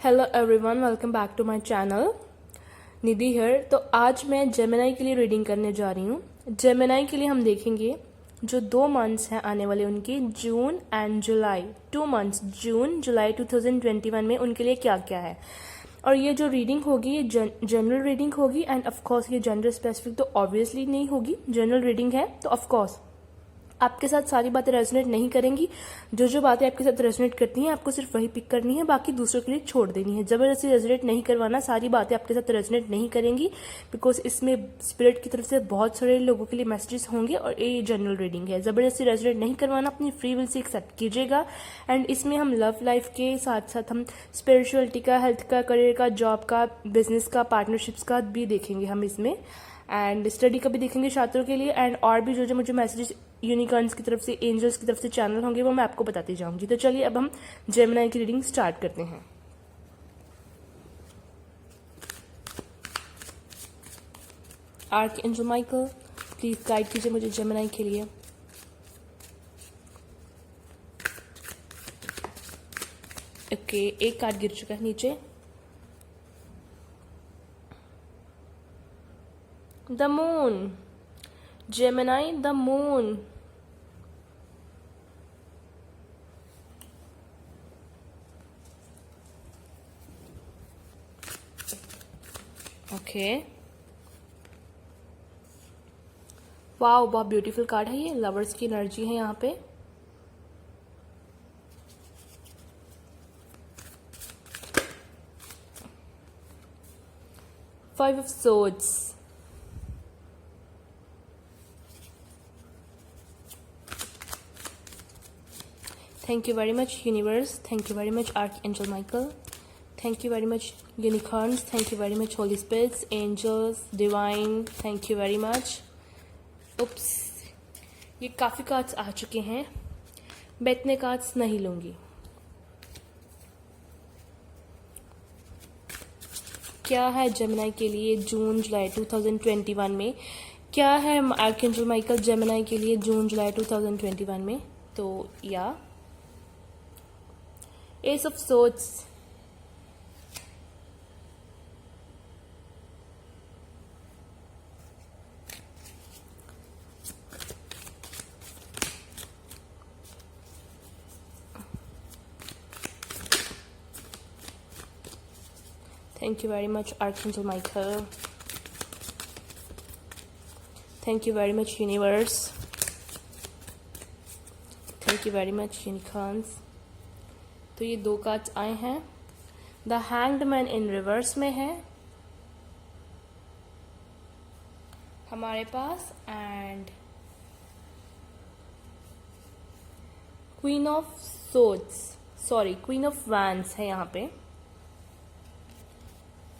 Hello everyone, welcome back to my channel. Nidhi here. तो आज मैं जेमिनाई के लिए रीडिंग करने जा रही हूँ। जेमिनाई के लिए हम देखेंगे जो 2 मंथ्स हैं आने वाले उनके, जून एंड जुलाई। 2 मंथ्स, जून जुलाई 2021 में उनके लिए क्या क्या है। और ये जो रीडिंग होगी ये जनरल रीडिंग होगी एंड ऑफकोर्स ये जेंडर स्पेसिफिक तो ऑब्वियसली नहीं होगी। जनरल रीडिंग है तो ऑफकोर्स आपके साथ सारी बातें रेजोनेट नहीं करेंगी। जो जो बातें आपके साथ रेजोनेट करती हैं आपको सिर्फ वही पिक करनी है, बाकी दूसरों के लिए छोड़ देनी है। जबरदस्ती रेजोनेट नहीं करवाना। सारी बातें आपके साथ रेजोनेट नहीं करेंगी बिकॉज इसमें स्पिरिट की तरफ से बहुत सारे लोगों के लिए मैसेजेस होंगे और ये जनरल रीडिंग है। जबरदस्ती रेजोनेट नहीं करवाना, अपनी फ्री विल से एक्सेप्ट कीजिएगा। एंड इसमें हम लव लाइफ के साथ साथ हम स्पिरिचुअलिटी का, हेल्थ का, करियर का, जॉब का, बिजनेस का, पार्टनरशिप्स का भी देखेंगे हम इसमें। एंड स्टडी का भी देखेंगे छात्रों के लिए। एंड और भी जो जो मुझे मैसेजेस यूनिकॉर्न्स की तरफ से, एंजल्स की तरफ से चैनल होंगे वो मैं आपको बताती जाऊंगी। तो चलिए अब हम जेमिनाई की रीडिंग स्टार्ट करते हैं। आर्कएंजल माइकल, प्लीज गाइड कीजिए मुझे जेमिनाई के लिए। ओके, एक कार्ड गिर चुका है नीचे। The moon, Gemini, the moon. Okay, wow, बहुत ब्यूटीफुल कार्ड है ये। लवर्स की एनर्जी है यहाँ पे। Five of swords, thank you very much universe, thank you very much archangel Michael, thank you very much unicorns, thank you very much holy spirits, angels, divine, thank you very much. Oops, ये काफ़ी cards आ चुके हैं, मैं इतने cards नहीं लूँगी। क्या है जेमिनाई के लिए जून जुलाई 2021 में? क्या है आर्कएंजल माइकल जेमिनाई के लिए जून जुलाई 2021 में? तो या S of swords, thank you very much Archangel Michael, thank you very much universe, thank you very much unicorns। तो ये 2 कार्ड्स आए हैं। The hanged man in reverse में है हमारे पास, and queen of swords, sorry queen of wands है यहाँ पे।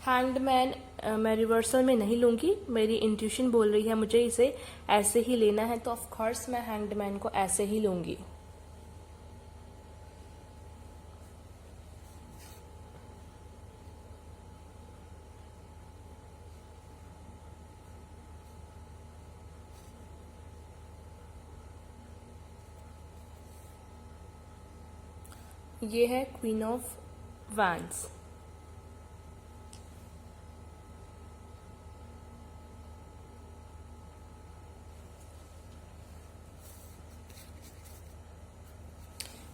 हैंग्ड मैन मैं रिवर्सल में नहीं लूंगी, मेरी इंट्यूशन बोल रही है मुझे इसे ऐसे ही लेना है, तो ऑफ कोर्स मैं हैंग्ड मैन को ऐसे ही लूंगी। ये है क्वीन ऑफ वैंड्स।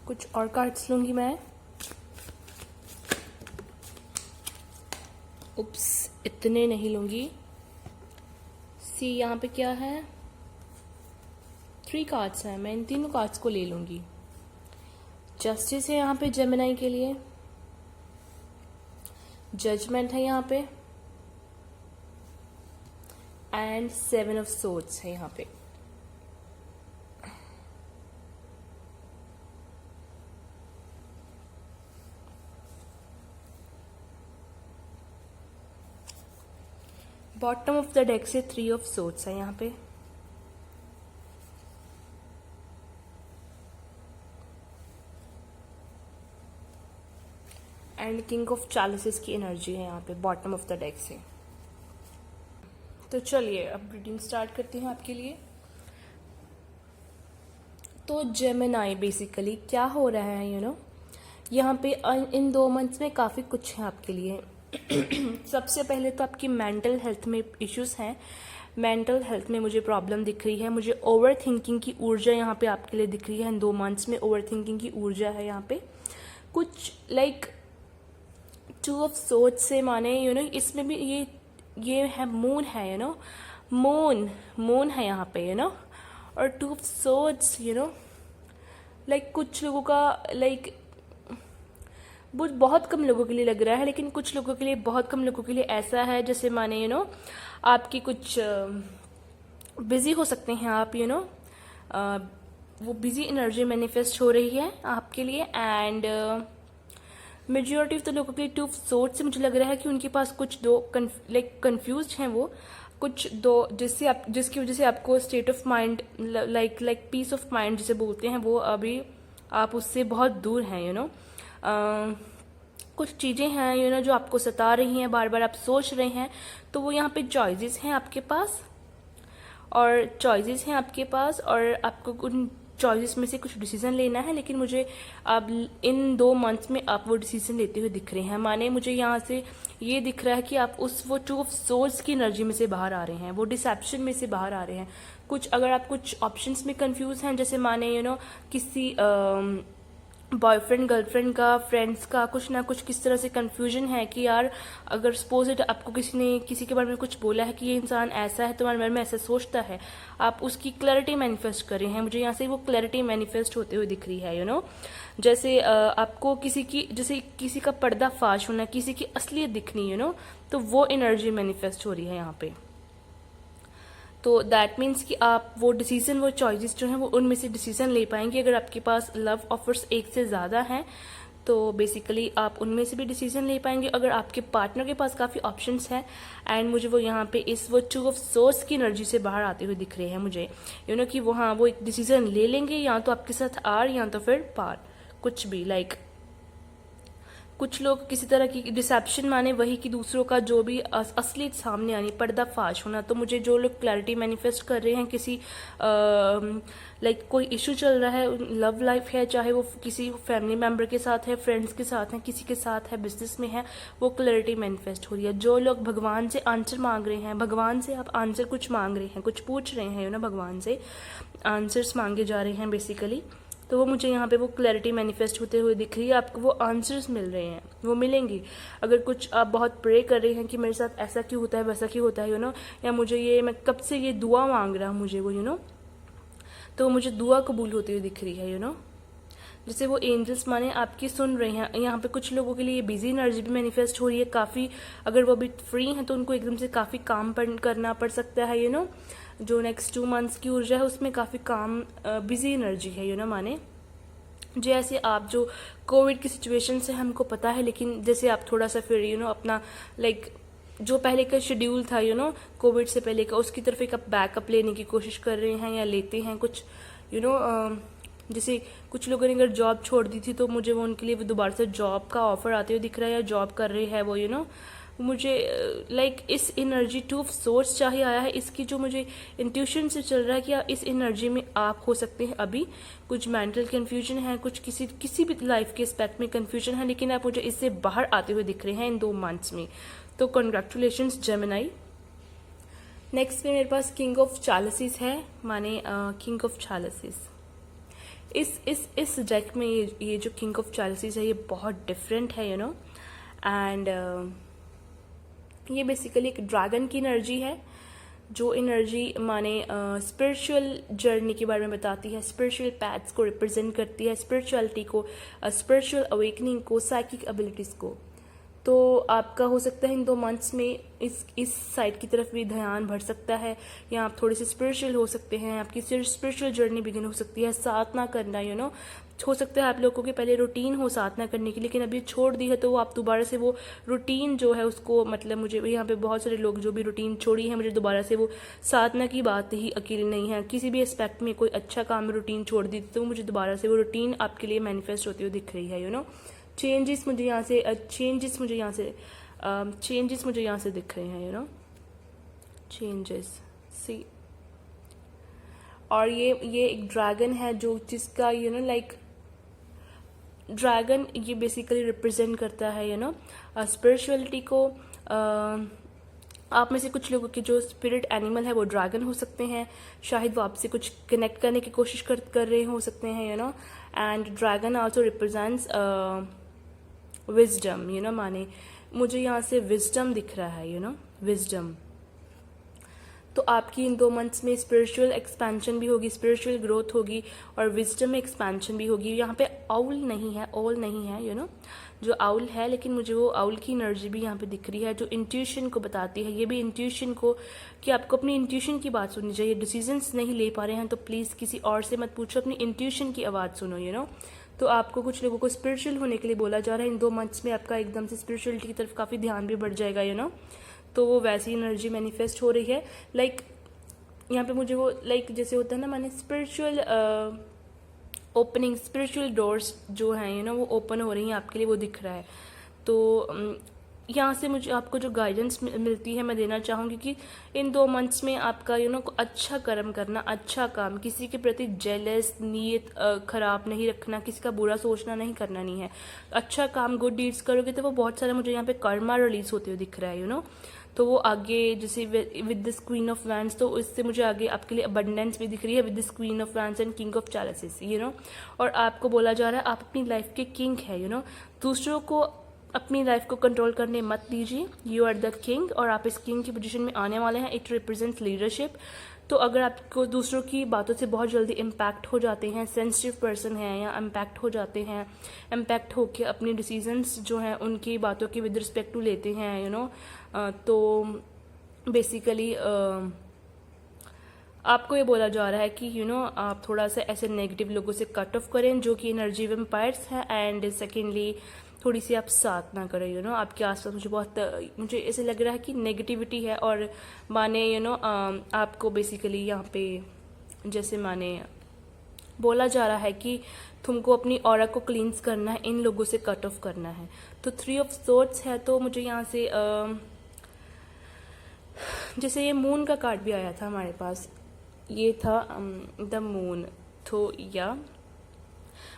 कुछ और कार्ड्स लूंगी मैं। उप्स, इतने नहीं लूंगी। सी, यहाँ पे क्या है? 3 कार्ड्स हैं, मैं इन तीनों कार्ड्स को ले लूंगी। जस्टिस है यहाँ पे जेमिनाई के लिए, जजमेंट है यहाँ पे, एंड 7 ऑफ सोर्ड्स है यहाँ पे। बॉटम ऑफ द डेक से 3 ऑफ सोर्ड्स है यहाँ पे। एंड किंग ऑफ चैलिसेस की एनर्जी है यहाँ पे बॉटम ऑफ द डेक से। तो चलिए अब रीडिंग स्टार्ट करती हूँ आपके लिए। तो जेमिनाई बेसिकली क्या हो रहा है, यहाँ पे इन 2 मंथ्स में काफ़ी कुछ है आपके लिए। सबसे पहले तो आपकी मेंटल हेल्थ में इश्यूज हैं। मेंटल हेल्थ में मुझे प्रॉब्लम दिख रही है। मुझे ओवर थिंकिंग की ऊर्जा यहाँ पे आपके लिए दिख रही है। इन 2 मंथ्स में ओवर थिंकिंग की ऊर्जा है यहाँ पे। कुछ लाइक टू ऑफ सोच से माने इसमें भी ये है मून है मून है यहाँ पे और टू ऑफ सोच लाइक कुछ लोगों का लाइक बहुत कम लोगों के लिए लग रहा है, लेकिन कुछ लोगों के लिए, बहुत कम लोगों के लिए ऐसा है जैसे माने आपकी कुछ बिजी हो सकते हैं आप वो बिजी एनर्जी मैनिफेस्ट हो रही है आपके लिए। एंड मेजॉरिटी ऑफ द लोगों के लिए टू ऑफ सोर्ड से मुझे लग रहा है कि उनके पास कुछ दो कंफ्यूज हैं वो कुछ दो, जिसकी वजह से आपको state of mind like peace of mind जिसे बोलते हैं वो अभी आप उससे बहुत दूर हैं कुछ चीज़ें हैं जो आपको सता रही हैं, बार बार आप सोच रहे हैं। तो वो यहाँ पे चॉइसेस हैं आपके पास और आपको उन चॉइसेस में से कुछ डिसीजन लेना है। लेकिन मुझे अब इन 2 मंथ्स में आप वो डिसीजन लेते हुए दिख रहे हैं। माने मुझे यहाँ से ये दिख रहा है कि आप वो टू ऑफ सोर्स की एनर्जी में से बाहर आ रहे हैं, वो डिसेप्शन में से बाहर आ रहे हैं। कुछ अगर आप कुछ ऑप्शंस में कंफ्यूज हैं, जैसे माने किसी बॉयफ्रेंड गर्लफ्रेंड का, फ्रेंड्स का कुछ ना कुछ किस तरह से कंफ्यूजन है कि यार अगर सपोज इट आपको किसी ने किसी के बारे में कुछ बोला है कि ये इंसान ऐसा है, तुम्हारे बारे में ऐसा सोचता है, आप उसकी क्लैरिटी मैनिफेस्ट कर रहे हैं। मुझे यहाँ से वो क्लैरिटी मैनिफेस्ट होते हुए दिख रही है जैसे आपको जैसे किसी का पर्दा फाश होना, किसी की असलियत दिखनी तो वो एनर्जी मैनिफेस्ट हो रही है यहाँ पे। तो दैट मीन्स कि आप वो डिसीजन, वो चॉइसेस जो हैं वो उनमें से डिसीजन ले पाएंगे। अगर आपके पास लव ऑफर्स एक से ज़्यादा हैं तो बेसिकली आप उनमें से भी डिसीजन ले पाएंगे। अगर आपके पार्टनर के पास काफ़ी ऑप्शंस हैं एंड मुझे वो यहाँ पे वो टू ऑफ सोर्स की एनर्जी से बाहर आते हुए दिख रहे हैं मुझे कि वो एक डिसीजन ले लेंगे, या तो आपके साथ आर या तो फिर पार, कुछ भी कुछ लोग किसी तरह की डिसेप्शन माने वही कि दूसरों का जो भी असलियत सामने आनी, पर्दाफाश होना। तो मुझे जो लोग क्लैरिटी मैनिफेस्ट कर रहे हैं किसी कोई इशू चल रहा है, लव लाइफ है, चाहे वो किसी फैमिली मेम्बर के साथ है, फ्रेंड्स के साथ है, किसी के साथ है, बिजनेस में है, वो क्लैरिटी मैनिफेस्ट हो रही है। जो लोग भगवान से आंसर मांग रहे हैं, भगवान से आप आंसर कुछ मांग रहे हैं, कुछ पूछ रहे हैं भगवान से आंसर्स मांगे जा रहे हैं बेसिकली, तो वो मुझे यहाँ पे वो क्लैरिटी मैनिफेस्ट होते हुए दिख रही है। आपको वो आंसर्स मिल रहे हैं, वो मिलेंगे। अगर कुछ आप बहुत प्रे कर रहे हैं कि मेरे साथ ऐसा क्यों होता है, वैसा क्यों होता है या मुझे मैं कब से ये दुआ मांग रहा हूँ मुझे वो तो मुझे दुआ कबूल होती हुई दिख रही है जैसे वो एंजल्स माने आपकी सुन रहे हैं। यहाँ पे कुछ लोगों के लिए बिजी एनर्जी भी मैनिफेस्ट हो रही है काफ़ी। अगर वो अभी फ्री हैं तो उनको एकदम से काफ़ी काम करना पड़ सकता है जो नेक्स्ट 2 मंथ्स की ऊर्जा है उसमें काफ़ी काम बिजी एनर्जी है माने जैसे आप जो कोविड की सिचुएशन से हमको पता है, लेकिन जैसे आप थोड़ा सा फिर अपना जो पहले का शेड्यूल था कोविड से पहले का, उसकी तरफ एक आप बैकअप लेने की कोशिश कर रहे हैं या लेते हैं कुछ जैसे कुछ लोगों ने अगर जॉब छोड़ दी थी तो मुझे वो उनके लिए वो दोबारा से जॉब का ऑफर आते हुए दिख रहा है या जॉब कर रहे हैं वो मुझे इस एनर्जी टू ऑफ सोर्स चाहे आया है। इसकी जो मुझे इंट्यूशन से चल रहा है कि इस एनर्जी में आप हो सकते हैं अभी कुछ मेंटल कन्फ्यूजन है, कुछ किसी भी लाइफ के एस्पेक्ट में कन्फ्यूजन है, लेकिन आप मुझे इससे बाहर आते हुए दिख रहे हैं इन 2 मंथ्स में। तो कॉन्ग्रेचुलेशंस जेमिनाई। नेक्स्ट में मेरे पास किंग ऑफ चैलिसेस है, माने किंग ऑफ चैलिसेस। इस डेक में ये जो किंग ऑफ चैलिसेस है ये बहुत डिफरेंट है एंड ये बेसिकली एक ड्रैगन की एनर्जी है, जो एनर्जी माने स्पिरिचुअल जर्नी के बारे में बताती है, स्पिरिचुअल पैथ्स को रिप्रेजेंट करती है, स्पिरिचुअलिटी को, स्पिरिचुअल अवेकनिंग को, साइकिक एबिलिटीज़ को। तो आपका हो सकता है इन 2 मंथ्स में इस साइड की तरफ भी ध्यान बढ़ सकता है, या आप थोड़े से स्पिरिचुअल हो सकते हैं, आपकी स्पिरिचुअल जर्नी बिगिन हो सकती है। साधना करना हो सकता है आप लोगों के पहले रूटीन हो साधना करने की, लेकिन अभी छोड़ दी है तो आप दोबारा से वो रूटीन जो है उसको मुझे यहाँ पे बहुत सारे लोग जो भी रूटीन छोड़ी है, मुझे दोबारा से वो साधना की बात ही अकेली नहीं है। किसी भी एस्पेक्ट में कोई अच्छा काम में रूटीन छोड़ दी तो मुझे दोबारा से वो रूटीन आपके लिए मैनिफेस्ट होती हुई दिख रही है चेंजेस मुझे यहाँ से दिख रहे हैं चेंजेस सी। और ये एक ड्रैगन है जो जिसका ड्रैगन ये बेसिकली रिप्रेजेंट करता है स्पिरिचुअलिटी को। आप में से कुछ लोगों के जो स्पिरिट एनिमल है वो ड्रैगन हो सकते हैं, शायद वो आपसे कुछ कनेक्ट करने की कोशिश कर रहे हो सकते हैं and dragon also represents wisdom, माने मुझे यहाँ से विजडम दिख रहा है, विजडम। तो आपकी इन 2 मंथ्स में स्पिरिचुअल एक्सपेंशन भी होगी, स्पिरिचुअल ग्रोथ होगी और विजडम में एक्सपेंशन भी होगी। यहाँ पे आउल नहीं है, ऑल नहीं है, जो आउल है, लेकिन मुझे वो आउल की एनर्जी भी यहाँ पे दिख रही है जो इंट्यूशन को बताती है। ये भी इंट्यूशन को, कि आपको अपनी इंट्यूशन की बात सुननी चाहिए। डिसीजंस नहीं ले पा रहे हैं तो प्लीज़ किसी और से मत पूछो, अपनी इंट्यूशन की आवाज़ सुनो। तो आपको कुछ लोगों को स्पिरिचुअल होने के लिए बोला जा रहा है। इन 2 मंथ्स में आपका एकदम से स्पिरिचुअलिटी की तरफ काफ़ी ध्यान भी बढ़ जाएगा, तो वो वैसी एनर्जी मैनिफेस्ट हो रही है। लाइक यहाँ पे मुझे वो जैसे होता है ना, मैंने स्पिरिचुअल ओपनिंग, स्पिरिचुअल डोर्स जो हैं वो ओपन हो रही हैं आपके लिए, वो दिख रहा है। तो यहाँ से मुझे आपको जो गाइडेंस मिलती है मैं देना चाहूँगी कि इन 2 मंथ्स में आपका अच्छा कर्म करना, अच्छा काम, किसी के प्रति जेलस नीयत खराब नहीं रखना, किसी का बुरा सोचना नहीं करना नहीं है। अच्छा काम, गुड डीड्स करोगे तो वो बहुत सारा मुझे यहाँ पे कर्मा रिलीज होते हुए दिख रहा है, तो वो आगे जैसे with this queen of wands, तो इससे मुझे आगे आपके लिए अबंडेंस भी दिख रही है with this queen of wands and king of chalices, और आपको बोला जा रहा है आप अपनी लाइफ के किंग है, दूसरों को अपनी लाइफ को कंट्रोल करने मत दीजिए। यू आर द किंग और आप इस किंग की पोजीशन में आने वाले हैं। It represents leadership. तो अगर आपको दूसरों की बातों से बहुत जल्दी इम्पैक्ट हो जाते हैं, सेंसिटिव पर्सन हैं या इम्पैक्ट हो जाते हैं, इम्पैक्ट होके अपनी डिसीजंस जो हैं उनकी बातों की विद रिस्पेक्ट टू लेते हैं, तो बेसिकली आपको ये बोला जा रहा है कि आप थोड़ा सा ऐसे नेगेटिव लोगों से कट ऑफ करें जो कि एनर्जी वेम्पायर्स हैं, एंड सेकेंडली थोड़ी सी आप साथ ना करें, आपके आसपास मुझे ऐसे लग रहा है कि नेगेटिविटी है, और माने आपको बेसिकली यहाँ पे जैसे माने बोला जा रहा है कि तुमको अपनी ऑरा को क्लींस करना है, इन लोगों से कट ऑफ करना है। तो 3 ऑफ सोर्ड्स है, तो मुझे यहाँ से जैसे ये मून का कार्ड भी आया था हमारे पास, ये था द मून। तो या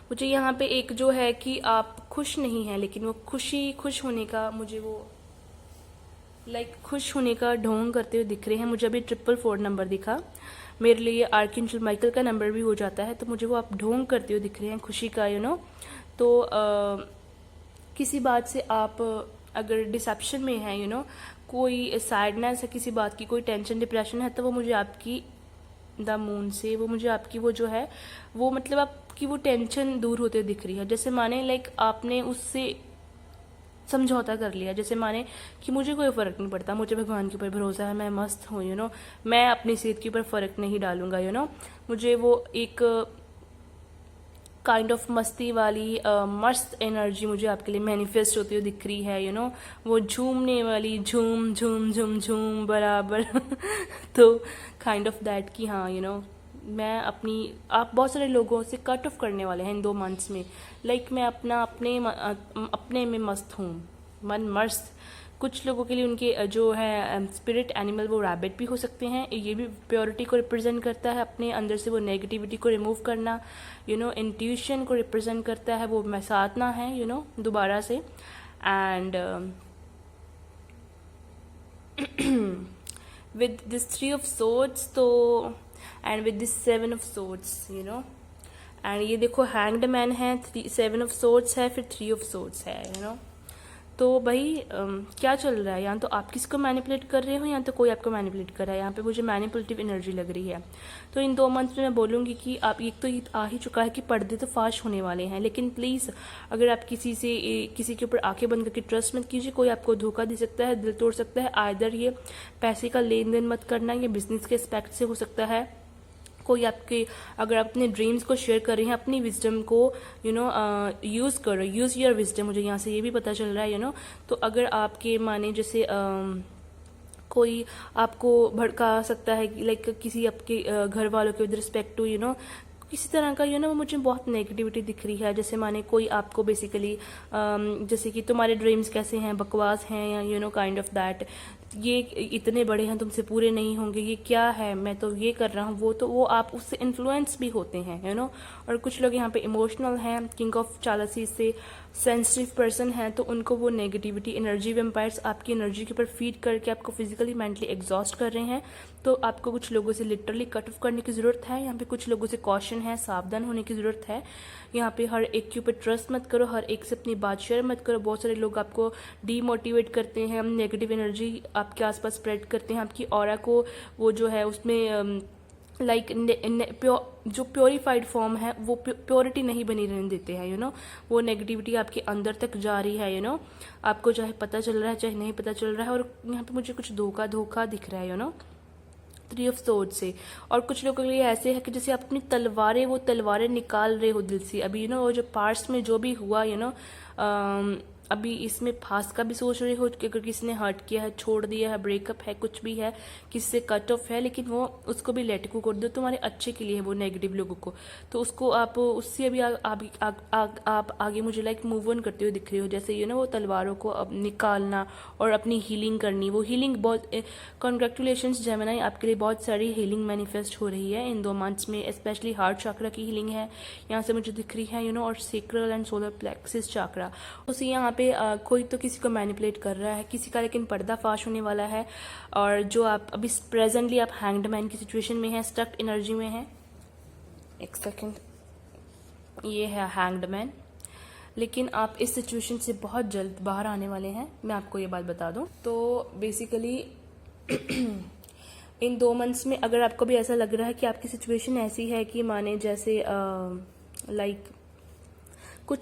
मुझे यहाँ पे एक जो है कि आप खुश नहीं हैं, लेकिन वो खुश होने का मुझे वो खुश होने का ढोंग करते हुए दिख रहे हैं। मुझे अभी 444 नंबर दिखा, मेरे लिए आर्कएंजल माइकल का नंबर भी हो जाता है, तो मुझे वो आप ढोंग करते हुए दिख रहे हैं खुशी का, तो किसी बात से आप अगर डिसेप्शन में हैं, कोई सैडनेस है किसी बात की, कोई टेंशन डिप्रेशन है, तो वो मुझे आपकी द मून से वो मुझे आपकी वो जो है वो मतलब आपकी वो टेंशन दूर होते दिख रही है। जैसे माने आपने उससे समझौता कर लिया, जैसे माने कि मुझे कोई फ़र्क नहीं पड़ता, मुझे भगवान के ऊपर भरोसा है, मैं मस्त हूँ, मैं अपनी सेहत के ऊपर फ़र्क नहीं डालूंगा, मुझे वो एक काइंड ऑफ मस्ती वाली मस्त एनर्जी मुझे आपके लिए मैनिफेस्ट होती हुई दिख रही है, वो झूमने वाली झूम झूम झूम झूम बराबर तो काइंड ऑफ दैट कि हाँ मैं आप बहुत सारे लोगों से कट ऑफ करने वाले हैं इन 2 मंथ्स में। मैं अपने में मस्त हूँ, मन मस्त। कुछ लोगों के लिए उनके जो है स्पिरिट एनिमल वो रैबिट भी हो सकते हैं, ये भी प्योरिटी को रिप्रेजेंट करता है, अपने अंदर से वो नेगेटिविटी को रिमूव करना, इंट्यूशन को रिप्रेजेंट करता है, वो महसातना है दोबारा से। And with this 3 of swords तो and with this 7 of swords and ये देखो हैंग्ड मैन है, 7 ऑफ सोर्ड्स है, फिर 3 ऑफ सोर्ड्स है तो भाई क्या चल रहा है? यहाँ तो आप किसको मैनिपुलेट कर रहे हो, यहाँ तो कोई आपको मैनिपुलेट कर रहा है। यहाँ पे मुझे मैनिपुलेटिव एनर्जी लग रही है। तो इन 2 मंथ्स में मैं बोलूँगी कि आप एक तो ये आ ही चुका है कि पर्दे तो फाश होने वाले हैं, लेकिन प्लीज़ अगर आप किसी के ऊपर आंखें बंद करके ट्रस्ट मत कीजिए। कोई आपको धोखा दे सकता है, दिल तोड़ सकता है। आइदर ये पैसे का लेन देन मत करना, ये बिजनेस के एस्पेक्ट से हो सकता है। कोई आपके अगर आप अपने ड्रीम्स को शेयर कर रहे हैं, अपनी विजडम को यूज़ करो, यूज़ योर विजडम। मुझे यहाँ से ये भी पता चल रहा है तो अगर आपके माने जैसे कोई आपको भड़का सकता है, किसी आपके घर वालों के विद रिस्पेक्ट टू किसी तरह का वो मुझे बहुत नेगेटिविटी दिख रही है। जैसे माने कोई आपको बेसिकली जैसे कि तुम्हारे ड्रीम्स कैसे हैं, बकवास हैं या काइंड ऑफ दैट। ये इतने बड़े हैं, तुमसे पूरे नहीं होंगे, ये क्या है, मैं तो ये कर रहा हूँ, वो आप उससे इन्फ्लुएंस भी होते हैं, यू नो। और कुछ लोग यहाँ पे इमोशनल हैं, किंग ऑफ चालासी से सेंसिटिव पर्सन हैं, तो उनको वो नेगेटिविटी एनर्जी वेम्पायर्स आपकी एनर्जी के ऊपर फीड करके आपको फिजिकली मेंटली एग्जॉस्ट कर रहे हैं। तो आपको कुछ लोगों से लिटरली कट ऑफ करने की ज़रूरत है। यहाँ पे कुछ लोगों से कॉशन है, सावधान होने की ज़रूरत है। यहाँ पे हर एक के ऊपर ट्रस्ट मत करो, हर एक से अपनी बात शेयर मत करो। बहुत सारे लोग आपको डीमोटिवेट करते हैं, नेगेटिव एनर्जी आपके आसपास स्प्रेड करते हैं, आपकी ऑरा को वो जो है उसमें जो प्योरीफाइड फॉर्म है वो प्योरिटी नहीं बनी रहने देते हैं, यू नो। वो नेगेटिविटी आपके अंदर तक जा रही है, यू नो। आपको चाहे पता चल रहा है चाहे नहीं पता चल रहा है। और यहाँ पे मुझे कुछ धोखा दिख रहा है, यू नो, 3 ऑफ सोर्ड से। और कुछ लोगों के लिए ऐसे है कि जैसे आप अपनी तलवारें निकाल रहे हो दिल से अभी, यू नो। वो जो पार्ट्स में जो भी हुआ, यू नो, अभी इसमें फांस का भी सोच रहे हो कि अगर किसी ने हर्ट किया है, छोड़ दिया है, ब्रेकअप है, कुछ भी है, किसी से कट ऑफ है, लेकिन वो उसको भी लेट गो कर दो, तुम्हारे अच्छे के लिए है वो नेगेटिव लोगों को। तो उसको आप उससे अभी आप आगे मुझे लाइक मूव ऑन करते हुए दिख रहे हो, जैसे यू नो वो तलवारों को अब निकालना और अपनी हीलिंग करनी। वो हीलिंग बहुत कॉन्ग्रेचुलेशंस जेमिनी, आपके लिए बहुत सारी हीलिंग मैनिफेस्ट हो रही है इन 2 मंथ्स में। स्पेशली हार्ट चक्रा की हीलिंग है यहाँ से मुझे दिख रही है, यू नो, और सेक्रल एंड सोलर प्लेक्सिस चक्रा। उसी यहाँ पे कोई तो किसी को मैनिपुलेट कर रहा है, किसी का लेकिन पर्दाफाश होने वाला है। और जो आप अभी प्रेजेंटली आप हैंग्ड मैन की सिचुएशन में है, स्टक्ड एनर्जी में है। एक सेकेंड, ये है हैंग्ड मैन, लेकिन आप इस सिचुएशन से बहुत जल्द बाहर आने वाले हैं, मैं आपको ये बात बता दूं। तो बेसिकली इन 2 मंथ्स में अगर आपको भी ऐसा लग रहा है कि आपकी सिचुएशन ऐसी है कि माने जैसे लाइक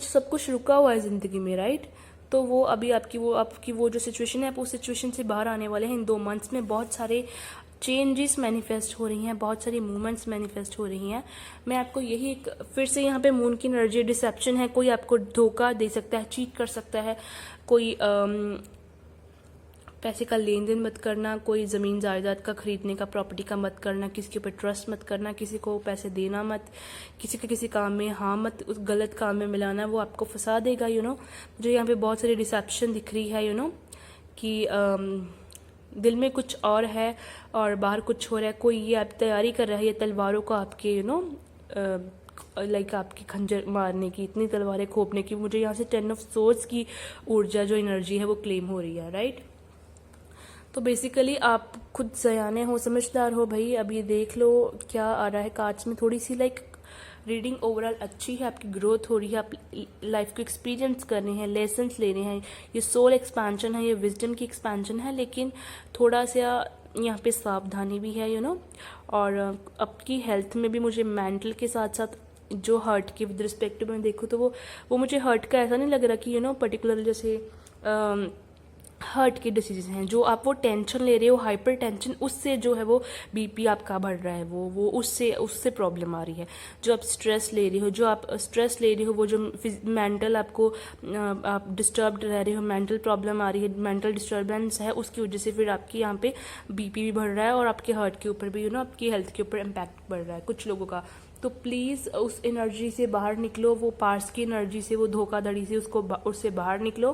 सब कुछ रुका हुआ है जिंदगी में, राइट, तो वो अभी आपकी वो जो सिचुएशन है, आप उस सिचुएशन से बाहर आने वाले हैं इन 2 मंथ्स में। बहुत सारे चेंजेस मैनिफेस्ट हो रही हैं, बहुत सारी मूवमेंट्स मैनिफेस्ट हो रही हैं। मैं आपको यही फिर से यहाँ पे मून की एनर्जी डिसेप्शन है, कोई आपको धोखा दे सकता है, चीट कर सकता है, कोई पैसे का लेन देन मत करना, कोई ज़मीन जायदाद का खरीदने का, प्रॉपर्टी का मत करना, किसी के ऊपर ट्रस्ट मत करना, किसी को पैसे देना मत, किसी के किसी काम में हाँ मत उस गलत काम में मिलाना, वो आपको फंसा देगा, यू नो। मुझे यहाँ पे बहुत सारी डिसेप्शन दिख रही है, यू नो, कि दिल में कुछ और है और बाहर कुछ हो रहा है। कोई ये आप तैयारी कर रहा है, ये तलवारों को आपके, यू नो, लाइक आपकी खंजर मारने की, इतनी तलवारें खोपने की। मुझे यहाँ से 10 ऑफ सोर्ड्स की ऊर्जा जो एनर्जी है वो क्लेम हो रही है, राइट। तो बेसिकली आप खुद सयाने हो, समझदार हो भाई। अब ये देख लो क्या आ रहा है कार्ड्स में। थोड़ी सी लाइक रीडिंग ओवरऑल अच्छी है, आपकी ग्रोथ हो रही है, आप लाइफ को एक्सपीरियंस कर रहे हैं, लेसन्स ले रहे हैं। ये सोल एक्सपेंशन है, ये विजडम की एक्सपेंशन है, लेकिन थोड़ा सा यहाँ पे सावधानी भी है, यू नो। और आपकी हेल्थ में भी मुझे मेंटल के साथ साथ जो हर्ट के विद रिस्पेक्ट में देखूँ तो वो मुझे हर्ट का ऐसा नहीं लग रहा कि, यू नो, पर्टिकुलर जैसे हर्ट के डिसीजेज हैं जो आप वो टेंशन ले रहे हो, हाइपर टेंशन, उससे जो है वो बीपी आपका बढ़ रहा है, वो उससे प्रॉब्लम आ रही है। जो आप स्ट्रेस ले रहे हो, वो जो मेंटल आपको आप डिस्टर्ब्ड रह रहे हो, मेंटल प्रॉब्लम आ रही है, मेंटल डिस्टर्बेंस है, उसकी वजह से फिर आपकी यहाँ पे बीपी भी बढ़ रहा है और आपके हर्ट के ऊपर भी, यू नो, आपकी हेल्थ के ऊपर इम्पैक्ट बढ़ रहा है कुछ लोगों का। तो प्लीज़ उस एनर्जी से बाहर निकलो, वो पार्स की एनर्जी से, वो धोखाधड़ी से उससे बाहर निकलो।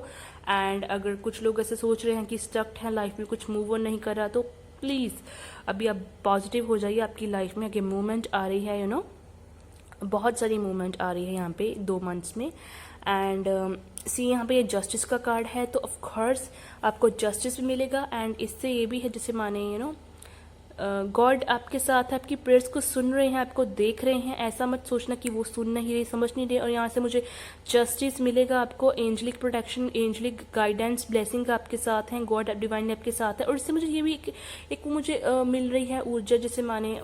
एंड अगर कुछ लोग ऐसे सोच रहे हैं कि स्टक्ड हैं लाइफ में, कुछ मूव ऑन नहीं कर रहा, तो प्लीज़ अभी आप पॉजिटिव हो जाइए। आपकी लाइफ में आगे मूवमेंट आ रही है, यू नो, बहुत सारी मूवमेंट आ रही है यहाँ पे 2 मंथ्स में। एंड सी यहाँ पे ये जस्टिस का कार्ड है, तो ऑफ कोर्स आपको जस्टिस भी मिलेगा। एंड इससे ये भी है जैसे माने, यू नो, गॉड आपके साथ है, आपकी प्रेयर्स को सुन रहे हैं, आपको देख रहे हैं। ऐसा मत सोचना कि वो सुन नहीं रहे, समझ नहीं रहे। और यहाँ से मुझे जस्टिस मिलेगा आपको, angelic protection, angelic guidance, blessing आपके साथ हैं, गॉड डिवाइन आपके साथ है। और इससे मुझे ये भी एक मुझे मिल रही है ऊर्जा, जैसे माने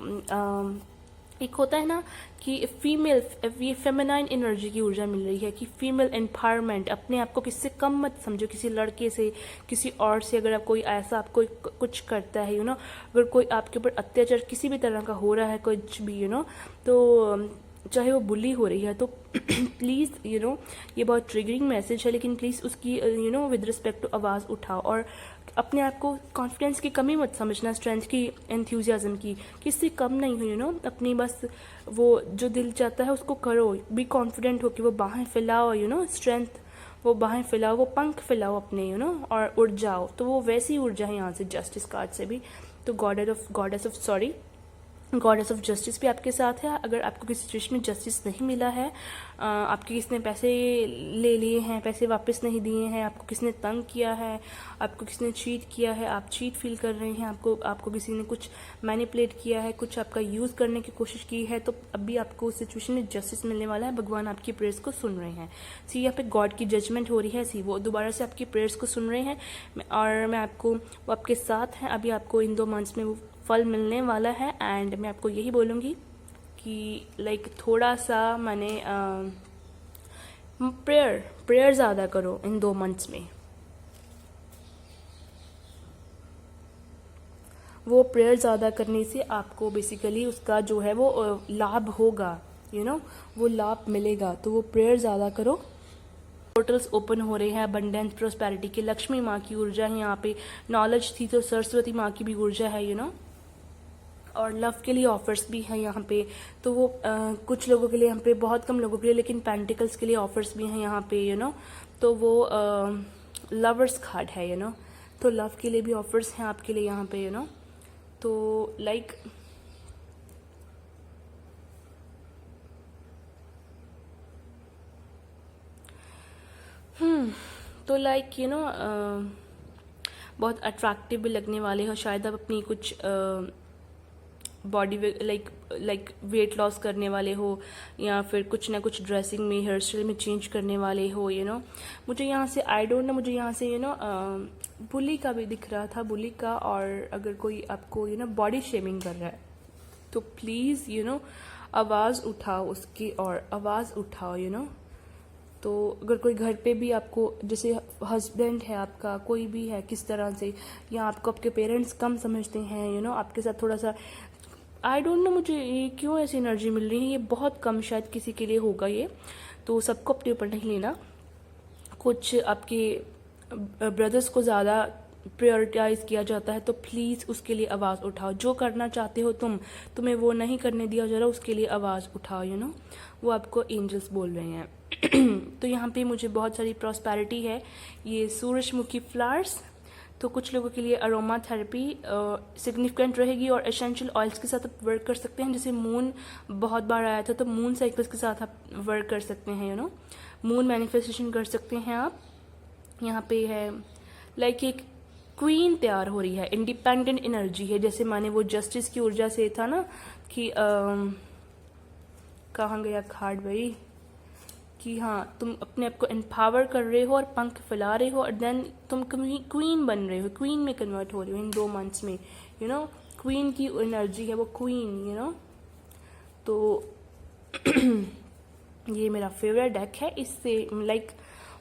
एक होता है ना कि ये फेमिनाइन एनर्जी की ऊर्जा मिल रही है कि फीमेल एम्पावरमेंट। अपने आप को किसी से कम मत समझो, किसी लड़के से, किसी और से। अगर आप कोई ऐसा आपको कुछ करता है, यू नो, अगर कोई आपके ऊपर अत्याचार किसी भी तरह का हो रहा है, कुछ भी, यू नो, तो चाहे वो बुली हो रही है, तो प्लीज़, यू नो, ये बहुत ट्रिगरिंग मैसेज है, लेकिन प्लीज़ उसकी, you know, with respect to आवाज़ उठाओ। और अपने आप को कॉन्फिडेंस की कमी मत समझना, स्ट्रेंथ की, एंथुजियाज्म की, किससे कम नहीं हो, यू नो। अपनी बस वो जो दिल चाहता है उसको करो, बी कॉन्फिडेंट हो कि वो बाहें फैलाओ, यू नो, स्ट्रेंथ वो बाहें फैलाओ, वो पंख फैलाओ अपने और उड़ जाओ। तो वो वैसी ऊर्जा है यहाँ से जस्टिस कार्ड से भी। तो गॉडेस ऑफ जस्टिस भी आपके साथ है। अगर आपको किसी सिचुएशन में जस्टिस नहीं मिला है, आपके किसने पैसे ले लिए हैं, पैसे वापस नहीं दिए हैं, आपको किसने तंग किया है, आपको किसने चीट किया है, आप चीट फील कर रहे हैं, आपको किसी ने कुछ मैनिपुलेट किया है, कुछ आपका यूज़ करने की कोशिश की है, तो अभी आपको उस सिचुएशन में जस्टिस मिलने वाला है। भगवान आपकी प्रेयर्स को सुन रहे हैं। सी यहाँ पे गॉड की जजमेंट हो रही है। सी वो दोबारा से आपकी प्रेयर्स को सुन रहे हैं और मैं आपको वो आपके साथ हैं। अभी आपको इन 2 मंथ्स में वो फल मिलने वाला है। एंड मैं आपको यही बोलूँगी कि लाइक थोड़ा सा मैंने प्रेयर ज़्यादा करो इन 2 मंथ्स में। वो प्रेयर ज़्यादा करने से आपको बेसिकली उसका जो है वो लाभ होगा, वो लाभ मिलेगा। तो वो प्रेयर ज़्यादा करो। पोर्टल्स ओपन हो रहे हैं अबंडेंस प्रोस्पेरिटी के। लक्ष्मी माँ की ऊर्जा है यहाँ पे। नॉलेज थी तो सरस्वती माँ की भी ऊर्जा है और लव के लिए ऑफर्स भी हैं यहाँ पे। तो वो कुछ लोगों के लिए यहाँ पे, बहुत कम लोगों के लिए, लेकिन पेंटिकल्स के लिए ऑफर्स भी हैं यहाँ पे तो वो लवर्स कार्ड है तो लव के लिए भी ऑफर्स हैं आपके लिए यहाँ पे तो लाइक तो लाइक बहुत अट्रैक्टिव भी लगने वाले हो। शायद आप अपनी कुछ बॉडी लाइक वेट लॉस करने वाले हो, या फिर कुछ ना कुछ ड्रेसिंग में, हेयर स्टाइल में चेंज करने वाले हो मुझे यहाँ से आई डोंट नो, मुझे यहाँ से बुली का भी दिख रहा था, बुली का। और अगर कोई आपको बॉडी शेमिंग कर रहा है तो प्लीज़ आवाज़ उठाओ उसकी, और आवाज़ उठाओ तो अगर कोई घर पे भी आपको, जैसे हस्बैंड है आपका, कोई भी है किस तरह से, या आपको आपके पेरेंट्स कम समझते हैं आपके साथ थोड़ा सा, आई डोंट नो मुझे ये क्यों ऐसी एनर्जी मिल रही है। ये बहुत कम शायद किसी के लिए होगा ये, तो सबको अपने ऊपर नहीं लेना। कुछ आपके ब्रदर्स को ज़्यादा प्रायोरिटाइज किया जाता है, तो प्लीज़ उसके लिए आवाज़ उठाओ। जो करना चाहते हो तुम्हें वो नहीं करने दिया जा रहा, उसके लिए आवाज़ उठाओ वो आपको एंजल्स बोल रहे हैं। तो यहाँ पे मुझे बहुत सारी प्रॉस्पेरिटी है। ये सूरजमुखी फ्लावर्स, तो कुछ लोगों के लिए अरोमा थेरेपी सिग्निफिकेंट रहेगी, और एसेंशियल ऑयल्स के साथ आप वर्क कर सकते हैं। जैसे मून बहुत बार आया था, तो मून साइकिल्स के साथ आप वर्क कर सकते हैं मून मैनिफेस्टेशन कर सकते हैं आप। यहाँ पे है लाइक एक क्वीन तैयार हो रही है, इंडिपेंडेंट एनर्जी है। जैसे माने वो जस्टिस की ऊर्जा से था ना कि कहाँ गया कार्ड भाई, कि हाँ तुम अपने आप को एम्पावर कर रहे हो और पंख फैला रहे हो, और देन तुम क्वीन बन रहे हो, क्वीन में कन्वर्ट हो रहे हो इन 2 मंथ्स में क्वीन की एनर्जी है वो क्वीन तो ये मेरा फेवरेट डेक है। इससे लाइक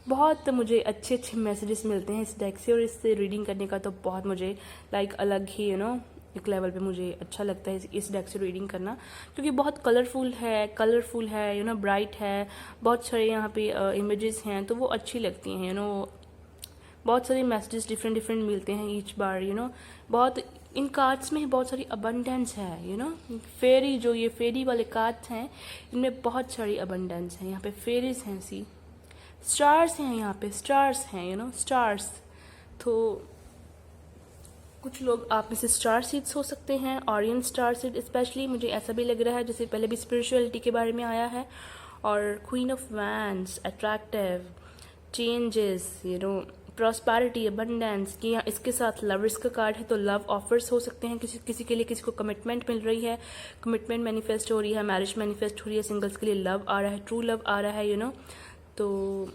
बहुत मुझे अच्छे अच्छे मैसेजेस मिलते हैं इस डेक से, और इससे रीडिंग करने का तो बहुत मुझे लाइक अलग ही एक लेवल पे मुझे अच्छा लगता है इस डेक से रीडिंग करना, क्योंकि बहुत कलरफुल है ब्राइट है, बहुत सारे यहाँ पे इमेजेस हैं, तो वो अच्छी लगती हैं बहुत सारे मैसेजेस डिफरेंट मिलते हैं ईच बार बहुत इन कार्ड्स में बहुत सारी अबंडेंस है फेरी, जो ये फेरी वाले कार्ड्स हैं इनमें बहुत सारी अबंडेंस है। यहाँ पे फेरीज हैं, सी स्टार्स हैं, यहाँ पे स्टार्स हैं स्टार्स। तो कुछ लोग आप में से स्टार सीड्स हो सकते हैं, ऑरियन स्टार सीड स्पेशली मुझे ऐसा भी लग रहा है, जैसे पहले भी स्पिरिचुअलिटी के बारे में आया है। और queen of wands, attractive, changes, prosperity, abundance की। इसके साथ लवर्स का कार्ड है, तो लव ऑफर्स हो सकते हैं किसी के लिए, किसी को कमिटमेंट मिल रही है, कमिटमेंट मैनिफेस्ट हो रही है, मैरिज मैनिफेस्ट हो रही है, सिंगल्स के लिए लव आ रहा है, ट्रू लव आ रहा है तो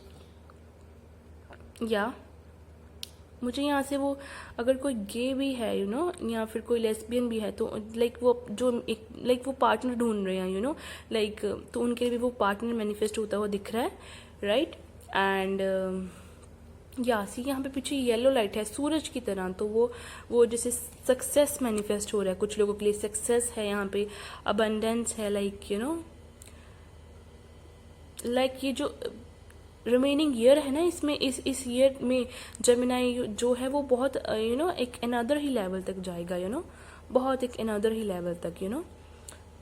या मुझे यहाँ से वो अगर कोई गे भी है या फिर कोई लेस्बियन भी है, तो लाइक वो जो एक लाइक वो पार्टनर ढूंढ रहे हैं लाइक, तो उनके लिए भी वो पार्टनर मैनिफेस्ट होता हुआ दिख रहा है, राइट। एंड या सी यहाँ पे पीछे येलो लाइट है सूरज की तरह, तो वो जैसे सक्सेस मैनिफेस्ट हो रहा है कुछ लोगों के लिए, सक्सेस है यहाँ पे, अबंडेंस है, लाइक लाइक ये जो रिमेनिंग ईयर है ना, इसमें इस ईयर में जेमिनाई जो है वो बहुत एक अनदर ही लेवल तक जाएगा बहुत एक अनदर ही लेवल तक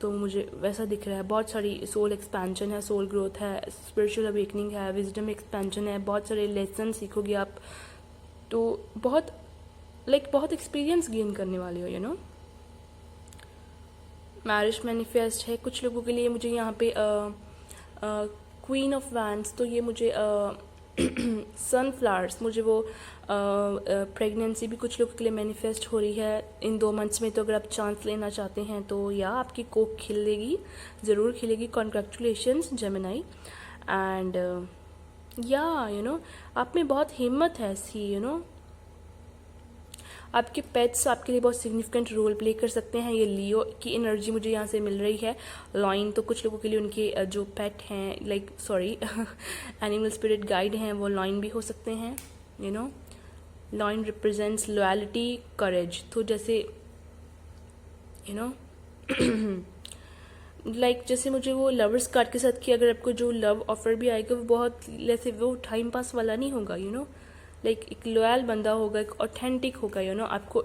तो मुझे वैसा दिख रहा है। बहुत सारी सोल एक्सपेंशन है, सोल ग्रोथ है, स्पिरिचुअल अवेकनिंग है, विजडम एक्सपेंशन है, बहुत सारे लेसन सीखोगे आप, तो बहुत बहुत एक्सपीरियंस गेन करने वाले हो, यू नो। मैरिज मैनिफेस्ट है कुछ लोगों के लिए। मुझे यहाँ पे क्वीन ऑफ वैंड्स, तो ये मुझे सनफ्लावर्स, मुझे वो प्रेगनेंसी भी कुछ लोगों के लिए मैनिफेस्ट हो रही है इन 2 मंथ्स में। तो अगर आप चांस लेना चाहते हैं तो या आपकी कोक खिलेगी, ज़रूर खिलेगी। Congratulations Gemini. एंड या यू नो, आप में बहुत हिम्मत है ऐसी, यू नो। आपके पेट्स आपके लिए बहुत सिग्निफिकेंट रोल प्ले कर सकते हैं। ये लियो की एनर्जी मुझे यहाँ से मिल रही है। लॉइन, तो कुछ लोगों के लिए उनके जो पेट हैं, like sorry animal spirit guide हैं, वो लॉइन भी हो सकते हैं, you know. Lion represents loyalty, courage. तो जैसे यू नो लाइक जैसे मुझे वो लवर्स कार्ड के साथ कि अगर आपको जो लव ऑफर भी आएगा वो बहुत जैसे वो टाइम पास वाला नहीं होगा, यू नो। लाइक एक लॉयल बंदा होगा, एक ऑथेंटिक होगा, यू नो। आपको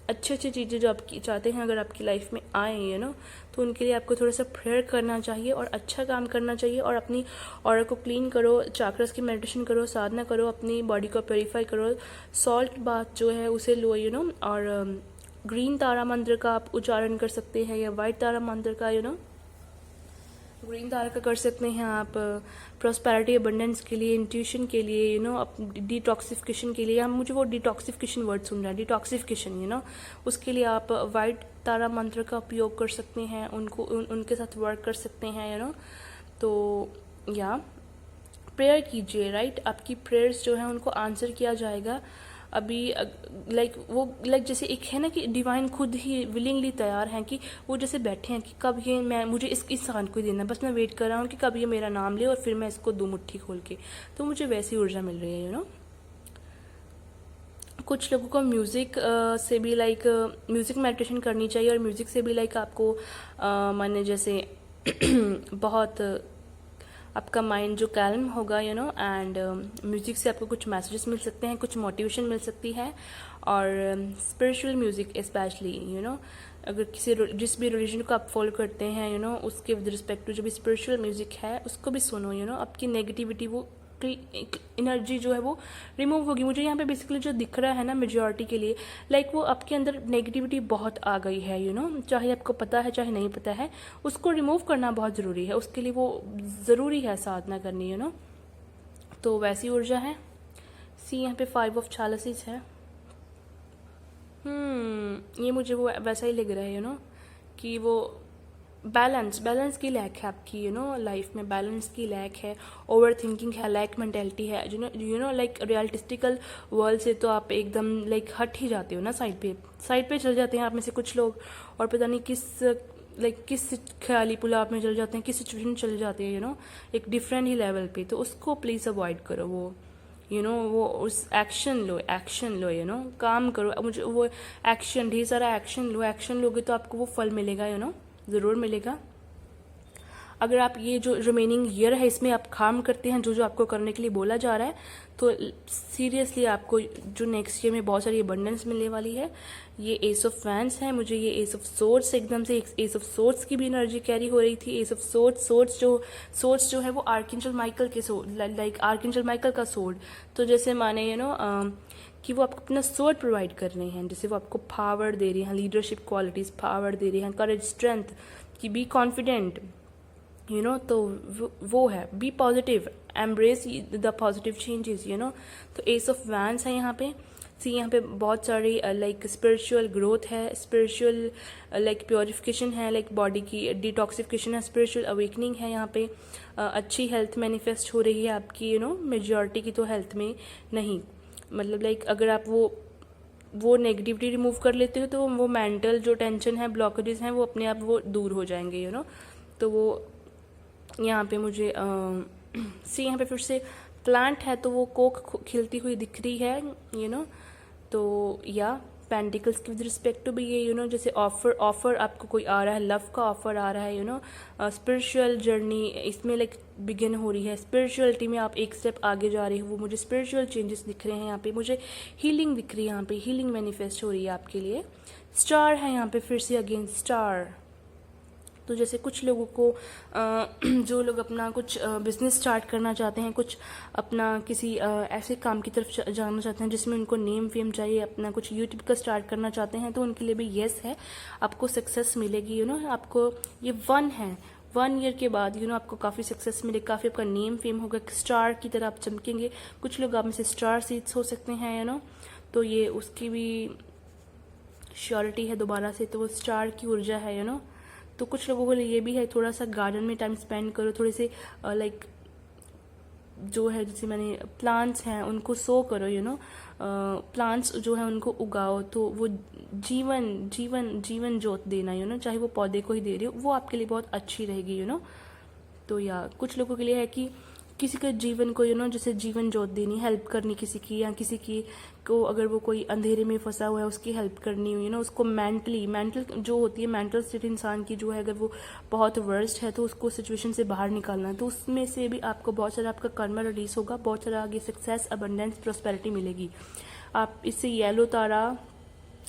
अच्छी चीज़ें जो आपकी चाहते हैं अगर आपकी लाइफ में आए, यू नो, तो उनके लिए आपको थोड़ा सा प्रेयर करना चाहिए और अच्छा काम करना चाहिए। और अपनी ऑरा को क्लीन करो, चाक्रस की मेडिटेशन करो, साधना करो, अपनी बॉडी को प्योरीफाई करो, सॉल्ट बाथ जो है उसे लो, यू नो। और ग्रीन तारा मंत्र का आप उच्चारण कर सकते हैं, या वाइट तारा मंत्र का, यू नो। ग्रीन तारा का कर सकते हैं आप प्रॉस्पेरिटी अबंडेंस के लिए, इंट्यूशन के लिए, यू नो, डिटॉक्सिफिकेशन के लिए। हम मुझे वो डिटॉक्सिफिकेशन वर्ड सुन रहा है, डिटॉक्सिफिकेशन, यू नो। उसके लिए आप वाइट तारा मंत्र का उपयोग कर सकते हैं, उनके साथ वर्क कर सकते हैं, यू नो। तो या प्रेयर कीजिए, राइट। आपकी प्रेयर्स जो है उनको आंसर किया जाएगा अभी। लाइक जैसे एक है ना कि डिवाइन खुद ही विलिंगली तैयार हैं कि वो जैसे बैठे हैं कि कब ये मैं मुझे इस इंसान को ही देना, बस मैं वेट कर रहा हूँ कि कब ये मेरा नाम ले और फिर मैं इसको दूँ मुट्ठी खोल के। तो मुझे वैसी ऊर्जा मिल रही है, यू नो। कुछ लोगों को म्यूज़िक से भी लाइक म्यूज़िक मेडिटेशन करनी चाहिए, और म्यूज़िक से भी लाइक आपको माने जैसे बहुत आपका माइंड जो कैल्म होगा, यू नो। एंड म्यूज़िक से आपको कुछ मैसेजेस मिल सकते हैं, कुछ मोटिवेशन मिल सकती है। और spiritual music specially, you know, अगर जिस भी रिलीजन को आप फॉलो करते हैं, यू नो, उसके विद रिस्पेक्ट टू जो भी स्पिरिचुअल म्यूज़िक है उसको भी सुनो, यू नो। आपकी नेगेटिविटी वो एनर्जी जो है वो रिमूव होगी। मुझे यहाँ पे बेसिकली जो दिख रहा है ना मेजॉरिटी के लिए, लाइक वो आपके अंदर नेगेटिविटी बहुत आ गई है, यू नो। चाहे आपको पता है चाहे नहीं पता है, उसको रिमूव करना बहुत ज़रूरी है। उसके लिए वो ज़रूरी है साधना करनी, यू नो। तो वैसी ऊर्जा है। सी यहाँ पे 5 ऑफ चैलेंजेस है। ये मुझे वो वैसा ही लग रहा है, यू नो, कि वो बैलेंस की लैक है आपकी, यू नो। लाइफ में बैलेंस की लैक है, ओवर थिंकिंग है, लैक मेंटेलिटी है, यू नो। लाइक रियलिस्टिकल वर्ल्ड से तो आप एकदम लाइक हट ही जाते हो ना, साइड पे चल जाते हैं आप में से कुछ लोग, और पता नहीं किस ख्याली पुलाव में चल जाते हैं, किस सिचुएशन में चले जाते हैं, यू नो, एक डिफरेंट ही लेवल पे। तो उसको प्लीज़ अवॉइड करो, वो यू नो, वो उस एक्शन लो, यू नो, काम करो। मुझे वो एक्शन, ढेर सारा एक्शन लोगे तो आपको वो फल मिलेगा, यू नो, ज़रूर मिलेगा। अगर आप ये जो रिमेनिंग ईयर है इसमें आप काम करते हैं जो आपको करने के लिए बोला जा रहा है, तो सीरियसली आपको जो नेक्स्ट ईयर में बहुत सारी अबंडेंस मिलने वाली है। ये एस ऑफ वैंड्स है, मुझे ये एस ऑफ सोर्ड्स एकदम से एस ऑफ सोर्ड्स की भी एनर्जी कैरी हो रही थी। एस ऑफ सोर्ड्स जो है वो आर्कएंजल माइकल के सोर्ड, लाइक आर्कएंजल माइकल का सोर्ड। तो जैसे माने यू नो कि वो आपको अपना सोर्ड प्रोवाइड कर रहे हैं, जैसे वो आपको पावर दे रही हैं, लीडरशिप क्वालिटीज़ पावर दे रही हैं, करेज स्ट्रेंथ, कि बी कॉन्फिडेंट, यू नो। तो वो है be positive, embrace the positive changes, you know. तो एस ऑफ वैंड्स है यहाँ पे। सी यहाँ पे बहुत सारी लाइक स्पिरिचुअल ग्रोथ है, स्पिरिचुअल लाइक प्योरिफिकेशन है, लाइक बॉडी की डिटॉक्सिफिकेशन है, स्पिरिचुअल अवेकनिंग है यहाँ पे। अच्छी हेल्थ मैनिफेस्ट हो रही है आपकी, यू नो। मेजॉरिटी की तो हेल्थ में नहीं, मतलब लाइक अगर आप वो नेगेटिविटी रिमूव कर लेते हो तो वो मेंटल जो टेंशन है, ब्लॉकेजेस हैं, वो अपने आप वो दूर हो जाएंगे, यू नो। तो वो यहाँ पे मुझे सी यहाँ पे फिर से प्लांट है, तो वो कोक खिलती हुई दिख रही है, यू नो। तो या पेंटिकल्स की विद रिस्पेक्ट टू भी ये, यू नो, जैसे ऑफर आपको कोई आ रहा है, लव का ऑफर आ रहा है, यू नो। स्पिरिचुअल जर्नी इसमें लाइक बिगिन हो रही है, स्पिरिचुअलिटी में आप एक स्टेप आगे जा रही हो, वो मुझे स्पिरिचुअल चेंजेस दिख रहे हैं यहाँ पे। मुझे हीलिंग दिख रही है यहाँ पे, हीलिंग मैनिफेस्ट हो रही है आपके लिए। स्टार है यहाँ पे फिर से, अगेन स्टार, तो जैसे कुछ लोगों को जो लोग अपना कुछ बिजनेस स्टार्ट करना चाहते हैं, कुछ अपना किसी ऐसे काम की तरफ जाना चाहते हैं जिसमें उनको नेम फेम चाहिए, अपना कुछ यूट्यूब का स्टार्ट करना चाहते हैं, तो उनके लिए भी येस है, आपको सक्सेस मिलेगी। आपको ये 1 ईयर के बाद आपको काफ़ी सक्सेस मिलेगी, काफ़ी आपका नेम फेम होगा, स्टार की तरह आप चमकेंगे। कुछ लोग आप में से स्टार सीड्स हो सकते हैं तो ये उसकी भी श्योरिटी है दोबारा से, तो वो स्टार की ऊर्जा है तो कुछ लोगों के लिए ये भी है, थोड़ा सा गार्डन में टाइम स्पेंड करो, थोड़े से लाइक जो है जैसे मैंने प्लांट्स हैं उनको सो करो प्लांट्स जो है उनको उगाओ, तो वो जीवन जोत देना चाहे वो पौधे को ही दे रही हो, वो आपके लिए बहुत अच्छी रहेगी तो या कुछ लोगों के लिए है कि किसी के जीवन को जैसे जीवन जोत देनी, हेल्प करनी किसी की, या किसी की को अगर वो कोई अंधेरे में फंसा हुआ है उसकी हेल्प करनी हुई उसको मेंटल जो होती है, मेंटल स्टेट इंसान की जो है अगर वो बहुत वर्स्ट है तो उसको सिचुएशन से बाहर निकालना है, तो उसमें से भी आपको बहुत सारा आपका कर्मा रिलीज होगा, बहुत सारा आगे सक्सेस, अबंडेंस, प्रॉस्पेरिटी मिलेगी। आप इससे येलो तारा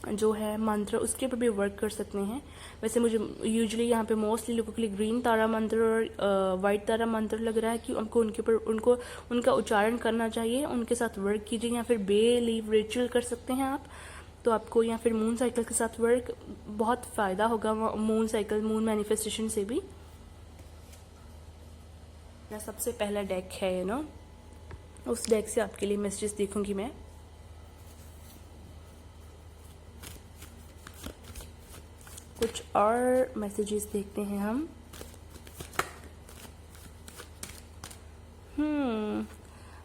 जो है मंत्र उसके ऊपर भी वर्क कर सकते हैं। वैसे मुझे यूजुअली यहाँ पे मोस्टली लोगों के लिए ग्रीन तारा मंत्र और वाइट तारा मंत्र लग रहा है कि हमको उनके ऊपर उनका उच्चारण करना चाहिए, उनके साथ वर्क कीजिए, या फिर बे लीव रिचुअल कर सकते हैं आप, तो आपको या फिर मून साइकिल के साथ वर्क बहुत फ़ायदा होगा, मून साइकिल, मून मैनिफेस्टेशन से भी। मेरा सबसे पहला डेक है उस डेक से आपके लिए मैसेजेस देखूंगी मैं। कुछ और मैसेजेस देखते हैं हम।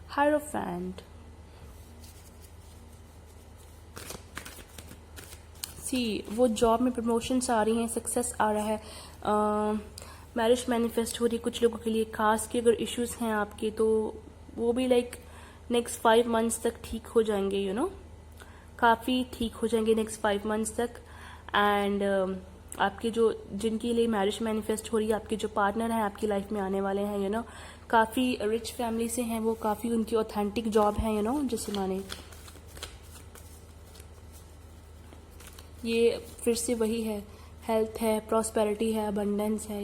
हायरोफेंट, वो जॉब में प्रमोशंस आ रही हैं, सक्सेस आ रहा है, मैरिज मैनिफेस्ट हो रही है कुछ लोगों के लिए, खास के अगर इश्यूज हैं आपके तो वो भी लाइक नेक्स्ट 5 मंथ्स तक ठीक हो जाएंगे काफ़ी ठीक हो जाएंगे नेक्स्ट 5 मंथ्स तक। एंड आपके जो जिनके लिए मैरिज मैनिफेस्ट हो रही है, आपके जो पार्टनर हैं आपकी लाइफ में आने वाले हैं काफ़ी रिच फैमिली से हैं वो, काफ़ी उनकी ऑथेंटिक जॉब है जैसे माने ये फिर से वही है, हेल्थ है, प्रॉस्पेरिटी है, अबंडेंस है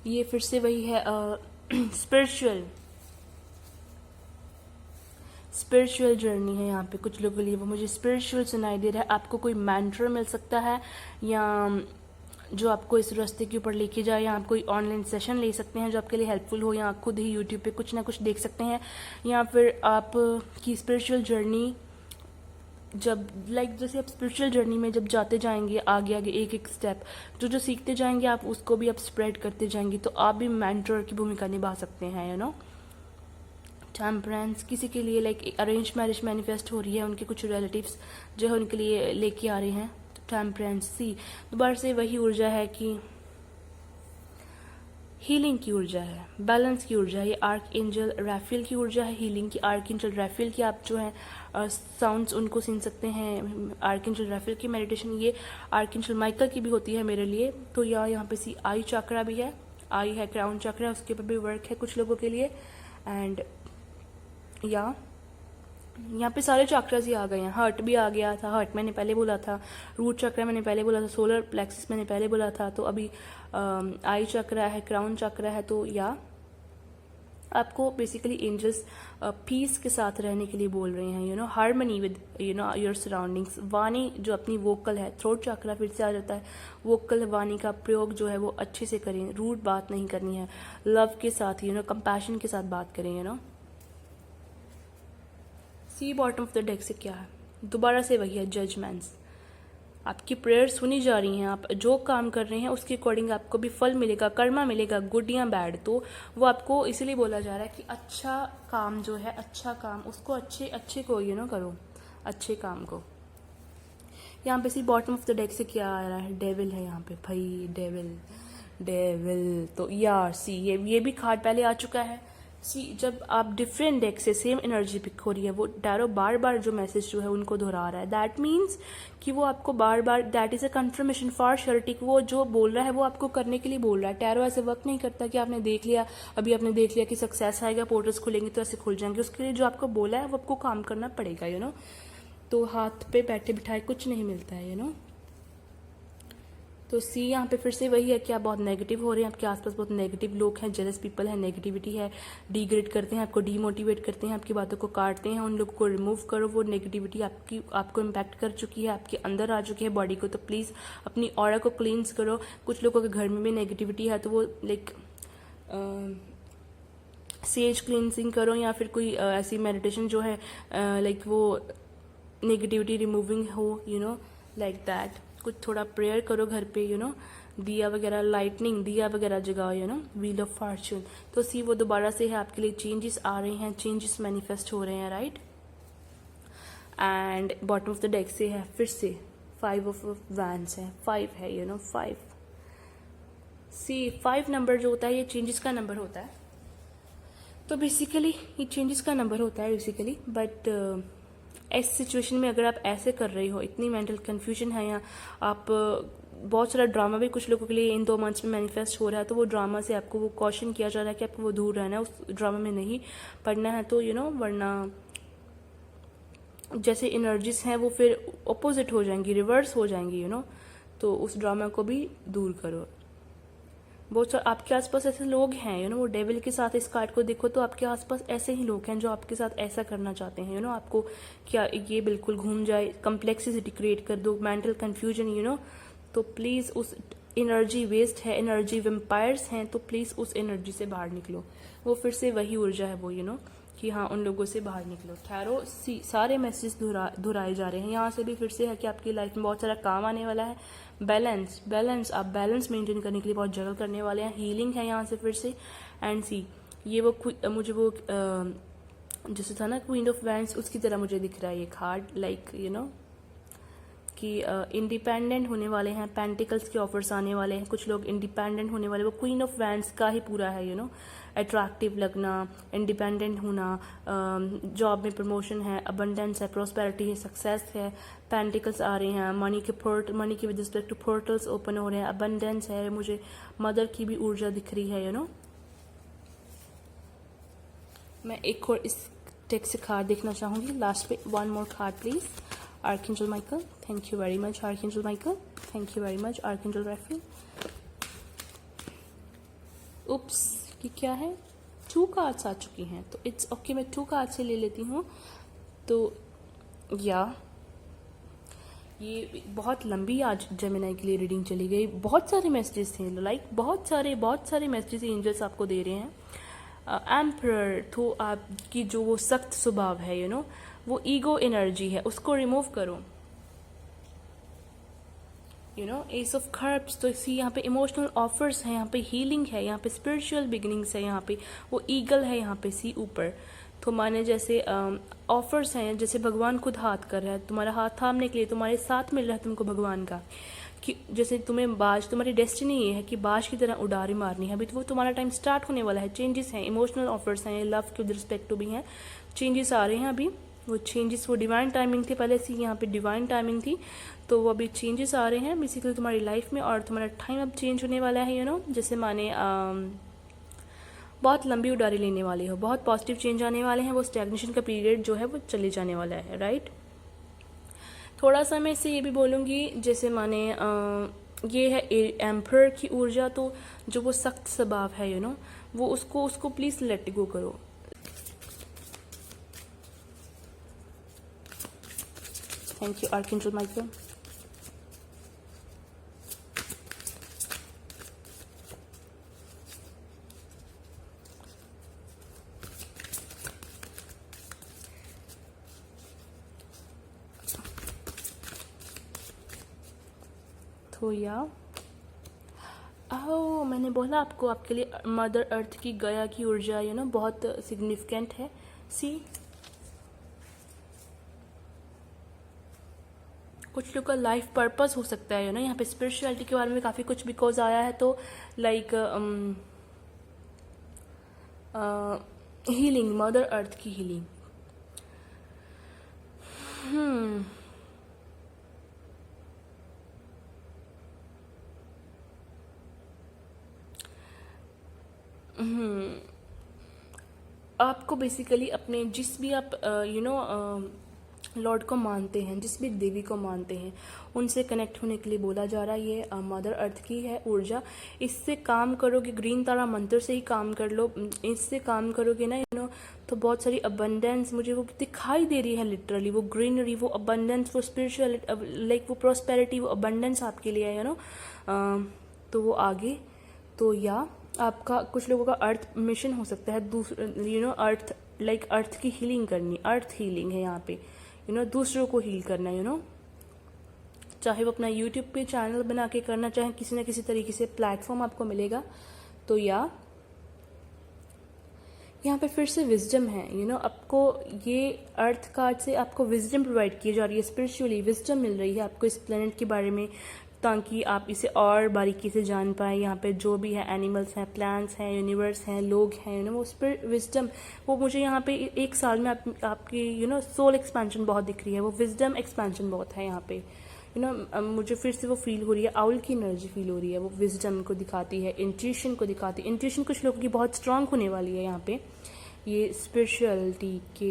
ये फिर से वही है, स्पिरिचुअल जर्नी है यहाँ पे कुछ लोगों के लिए, वो मुझे स्पिरिचुअल सुनाई दे रहा है। आपको कोई मेंटर मिल सकता है या जो आपको इस रास्ते के ऊपर लेके जाए, या आप कोई ऑनलाइन सेशन ले सकते हैं जो आपके लिए हेल्पफुल हो, या आप खुद ही यूट्यूब पे कुछ ना कुछ देख सकते हैं, या फिर आप की स्पिरिचुअल जर्नी जब जैसे आप स्पिरिचुअल जर्नी में जब जाते जाएंगे आगे आगे एक एक स्टेप जो सीखते जाएंगे आप उसको भी आप स्प्रेड करते जाएंगे, तो आप भी मेंटर की भूमिका निभा सकते हैं टेम्परेंस, किसी के लिए लाइक अरेंज मैरिज मैनिफेस्ट हो रही है, उनके कुछ रिलेटिव्स जो है उनके लिए लेके आ रहे हैं, तो टेम्परेंस दोबारा से वही ऊर्जा है कि हीलिंग की ऊर्जा है, बैलेंस की ऊर्जा है, ये आर्क एंजल राफेल की ऊर्जा है, हीलिंग की। आर्क एंजल राफेल की आप जो है साउंड्स उनको सुन सकते हैं, आर्क एंजल राफेल की मेडिटेशन, ये आर्क एंजल माइकल की भी होती है मेरे लिए, तो यहाँ पे आई चक्रा भी है, आई है क्राउन चक्रा, उसके ऊपर भी वर्क है कुछ लोगों के लिए। एंड यहाँ पे सारे चक्रास ही आ गए हैं, हार्ट भी आ गया था, हार्ट मैंने पहले बोला था, रूट चक्र मैंने पहले बोला था, सोलर प्लेक्सिस मैंने पहले बोला था, तो अभी आई चक्र है, क्राउन चक्र है, तो आपको बेसिकली एंजल्स पीस के साथ रहने के लिए बोल रहे हैं, हार्मनी विद योर सराउंडिंग्स। वाणी जो अपनी वोकल है, थ्रोट चक्रा फिर से आ जाता है, वोकल वाणी का प्रयोग जो है वो अच्छे से करें, रूड बात नहीं करनी है, लव के साथ कंपैशन के साथ बात करें सी बॉटम ऑफ द डेक से क्या है, दोबारा से वही है, जजमेंट्स। आपकी प्रेयर सुनी जा रही हैं, आप जो काम कर रहे हैं उसके अकॉर्डिंग आपको भी फल मिलेगा, कर्मा मिलेगा, गुड या बैड, तो वो आपको इसलिए बोला जा रहा है कि अच्छा काम जो है, अच्छा काम उसको अच्छे को करो, अच्छे काम को। यहाँ पे सी बॉटम ऑफ द डेक से क्या आ रहा है, डेविल है यहाँ पे भाई, डेविल तो यार सी ये भी कार्ड पहले आ चुका है। जब आप डिफरेंट डेक से सेम एनर्जी पिक हो रही है, वो टैरो बार बार जो मैसेज जो है उनको दोहरा रहा है, दैट मीन्स कि वो आपको बार बार, that is a confirmation for surety, वो जो बोल रहा है वो आपको करने के लिए बोल रहा है। टैरो ऐसे वर्क नहीं करता कि आपने देख लिया, अभी आपने देख लिया कि सक्सेस आएगा, पोर्टल्स खुलेंगे तो ऐसे खुल जाएंगे, उसके लिए जो आपको बोला है वो आपको काम करना पड़ेगा तो हाथ पे बैठे बिठाए कुछ नहीं मिलता है तो सी यहाँ पे फिर से वही है कि आप बहुत नेगेटिव हो रहे हैं, आपके आसपास बहुत नेगेटिव लोग हैं, जेलस पीपल हैं, नेगेटिविटी है, डिग्रेड करते हैं आपको, डीमोटिवेट करते हैं, आपकी बातों को काटते हैं। उन लोगों को रिमूव करो। वो नेगेटिविटी आपको इम्पैक्ट कर चुकी है, आपके अंदर आ चुकी है बॉडी को। तो प्लीज़ अपनी ऑरा को क्लींस करो। कुछ लोगों के घर में भी नेगेटिविटी है तो वो लाइक सेज क्लींसिंग करो, या फिर कोई ऐसी मेडिटेशन जो है लाइक वो नेगेटिविटी रिमूविंग हो, लाइक दैट। कुछ थोड़ा प्रेयर करो घर पे, दिया वगैरह, लाइटनिंग दिया वगैरह जगाओ, व्हील ऑफ फॉर्च्यून। तो सी वो दोबारा से है आपके लिए, चेंजेस आ रहे हैं, चेंजेस मैनिफेस्ट हो रहे हैं, right. And bottom of the deck से है फिर से 5 ऑफ वैंड्स है, 5 है, 5 सी 5 नंबर जो होता है ये चेंजेस का नंबर होता है। तो बेसिकली ये चेंजेस का नंबर होता है बेसिकली, बट इस सिचुएशन में अगर आप ऐसे कर रही हो, इतनी मेंटल कंफ्यूजन है, या आप बहुत सारा ड्रामा भी कुछ लोगों के लिए इन 2 मंथ्स में मैनिफेस्ट हो रहा है, तो वो ड्रामा से आपको वो कॉशन किया जा रहा है कि आपको वो दूर रहना है, उस ड्रामा में नहीं पढ़ना है। तो वरना जैसे एनर्जीज हैं वो फिर अपोजिट हो जाएंगी, रिवर्स हो जाएंगी, तो उस ड्रामा को भी दूर करो। बहुत सारे आपके आसपास ऐसे लोग हैं, वो डेविल के साथ, इस कार्ड को देखो तो आपके आसपास ऐसे ही लोग हैं जो आपके साथ ऐसा करना चाहते हैं, आपको क्या ये बिल्कुल घूम जाए, कम्प्लेक्सिटी क्रिएट कर दो, मेंटल कंफ्यूजन, तो प्लीज़ उस एनर्जी वेस्ट है, एनर्जी वेम्पायर्स हैं, तो प्लीज़ उस एनर्जी से बाहर निकलो। वो फिर से वही ऊर्जा है वो, कि हाँ उन लोगों से बाहर निकलो। ठहरो, सारे मैसेज दोहराए जा रहे हैं। यहाँ से भी फिर से है कि आपकी लाइफ में बहुत सारा काम आने वाला है। बैलेंस आप बैलेंस मेंटेन करने के लिए बहुत जगह करने वाले हैं। हीलिंग है यहाँ से फिर से। एंड सी ये वो मुझे वो जैसे था ना क्वीन ऑफ वैंड्स, उसकी तरह मुझे दिख रहा है ये कार्ड, लाइक कि इंडिपेंडेंट होने वाले हैं, पेंटिकल्स के ऑफर्स आने वाले हैं, कुछ लोग इंडिपेंडेंट होने वाले, वो क्वीन ऑफ वैंड्स का ही पूरा है, अट्रैक्टिव लगना, इंडिपेंडेंट होना, जॉब में प्रमोशन है, अबंडेंस है, प्रोस्पेरिटी है, सक्सेस है, पेंटिकल्स आ रहे हैं, मनी के with respect to portals open हो रहे हैं, अबंडेंस है, मुझे मदर की भी ऊर्जा दिख रही है, मैं एक और इस टेक से कार्ड देखना चाहूंगी लास्ट पे। 1 more card please. Archangel Michael, thank you very much. Archangel Michael, thank you very much. Archangel Raphael. उप्स, ये क्या है? 2 कार्ड्स आ चुकी हैं, तो इट्स ओके, मैं 2 कार्ड से ले लेती हूँ। तो ये बहुत लंबी आज जेमिनी के लिए रीडिंग चली गई। बहुत सारे मैसेजेस थे, लाइक बहुत सारे मैसेजेस एंजल्स आपको दे रहे हैं। एम्परर, तो आपकी जो वो सख्त स्वभाव है, वो ईगो एनर्जी है, उसको रिमूव करो। एस ऑफ कर्ब्स, तो इसी यहाँ पे इमोशनल ऑफर्स है, यहाँ पे हीलिंग है, यहाँ पे स्पिरिचुअल बिगिनिंग्स है, यहाँ पे वो ईगल है, यहाँ पे सी ऊपर। तो माने जैसे ऑफर्स हैं, जैसे भगवान खुद हाथ कर रहा है तुम्हारा हाथ थामने के लिए, तुम्हारे साथ मिल रहा है तुमको भगवान का, कि जैसे तुम्हारी डेस्टिनी ये है कि बाज की तरह उड़ारी मारनी है। अभी तो वो तुम्हारा टाइम स्टार्ट होने वाला है। चेंजेस हैं, इमोशनल ऑफर्स हैं, लव के रिस्पेक्ट टू भी हैं, चेंजेस आ रहे हैं अभी। वो चेंजेस वो डिवाइन टाइमिंग थी, पहले से यहाँ पे डिवाइन टाइमिंग थी, तो वो अभी चेंजेस आ रहे हैं बेसिकली तुम्हारी लाइफ में। और तुम्हारा टाइम अब चेंज होने वाला है, जैसे माने बहुत लंबी उड़ारी लेने वाले हो, बहुत पॉजिटिव चेंज आने वाले हैं। वो स्टैग्नेशन का पीरियड जो है वो चले जाने वाला है, राइट। थोड़ा सा मैं इससे ये भी बोलूँगी, जैसे माने ये है एम्परर की ऊर्जा, तो जो वो सख्त स्वभाव है, वो उसको प्लीज़ लेट गो करो। Thank you archangel Michael. तो मैंने बोला आपको, आपके लिए मदर अर्थ की गया की ऊर्जा बहुत सिग्निफिकेंट है। सी कुछ लोग का लाइफ पर्पस हो सकता है, यहाँ पे स्पिरिचुअलिटी के बारे में काफ़ी कुछ बिकॉज आया है। तो लाइक हीलिंग, मदर अर्थ की हीलिंग। आपको बेसिकली अपने जिस भी आप लॉर्ड को मानते हैं, जिस भी देवी को मानते हैं, उनसे कनेक्ट होने के लिए बोला जा रहा है। ये मदर अर्थ की है ऊर्जा। इससे काम करोगे, ग्रीन तारा मंत्र से ही काम कर लो, इससे काम करोगे ना तो बहुत सारी अबंडेंस मुझे वो दिखाई दे रही है लिटरली। वो ग्रीनरी, वो अबंडेंस, वो स्पिरिचुअल लाइक वो प्रॉस्पेरिटी, वो अबंडेंस आपके लिए है तो वो आगे तो या आपका कुछ लोगों का अर्थ मिशन हो सकता है, अर्थ लाइक अर्थ की हीलिंग करनी, अर्थ हीलिंग है यहाँ पे दूसरों को हील करना चाहे वो अपना यूट्यूब पे चैनल बना के करना, चाहे किसी न किसी तरीके से प्लेटफॉर्म आपको मिलेगा। तो या यहाँ पे फिर से विजडम है आपको ये अर्थ कार्ड से आपको विजडम प्रोवाइड की जा रही है, स्पिरिचुअली विजडम मिल रही है आपको इस प्लेनेट के बारे में, ताकि आप इसे और बारीकी से जान पाएँ। यहाँ पे जो भी है एनिमल्स हैं, प्लांट्स हैं, यूनिवर्स हैं, लोग हैं वो स्पिरिट विजडम, वो मुझे यहाँ पे एक साल में आपकी सोल एक्सपेंशन बहुत दिख रही है, वो विजडम एक्सपेंशन बहुत है यहाँ पे मुझे फिर से वो फील हो रही है, आउल की एनर्जी फील हो रही है, वो विजडम को दिखाती है, इंट्यूशन को दिखाती है। इंट्यूशन कुछ लोगों की बहुत स्ट्रांग होने वाली है यहाँ पे, ये स्पिरिचुअलिटी के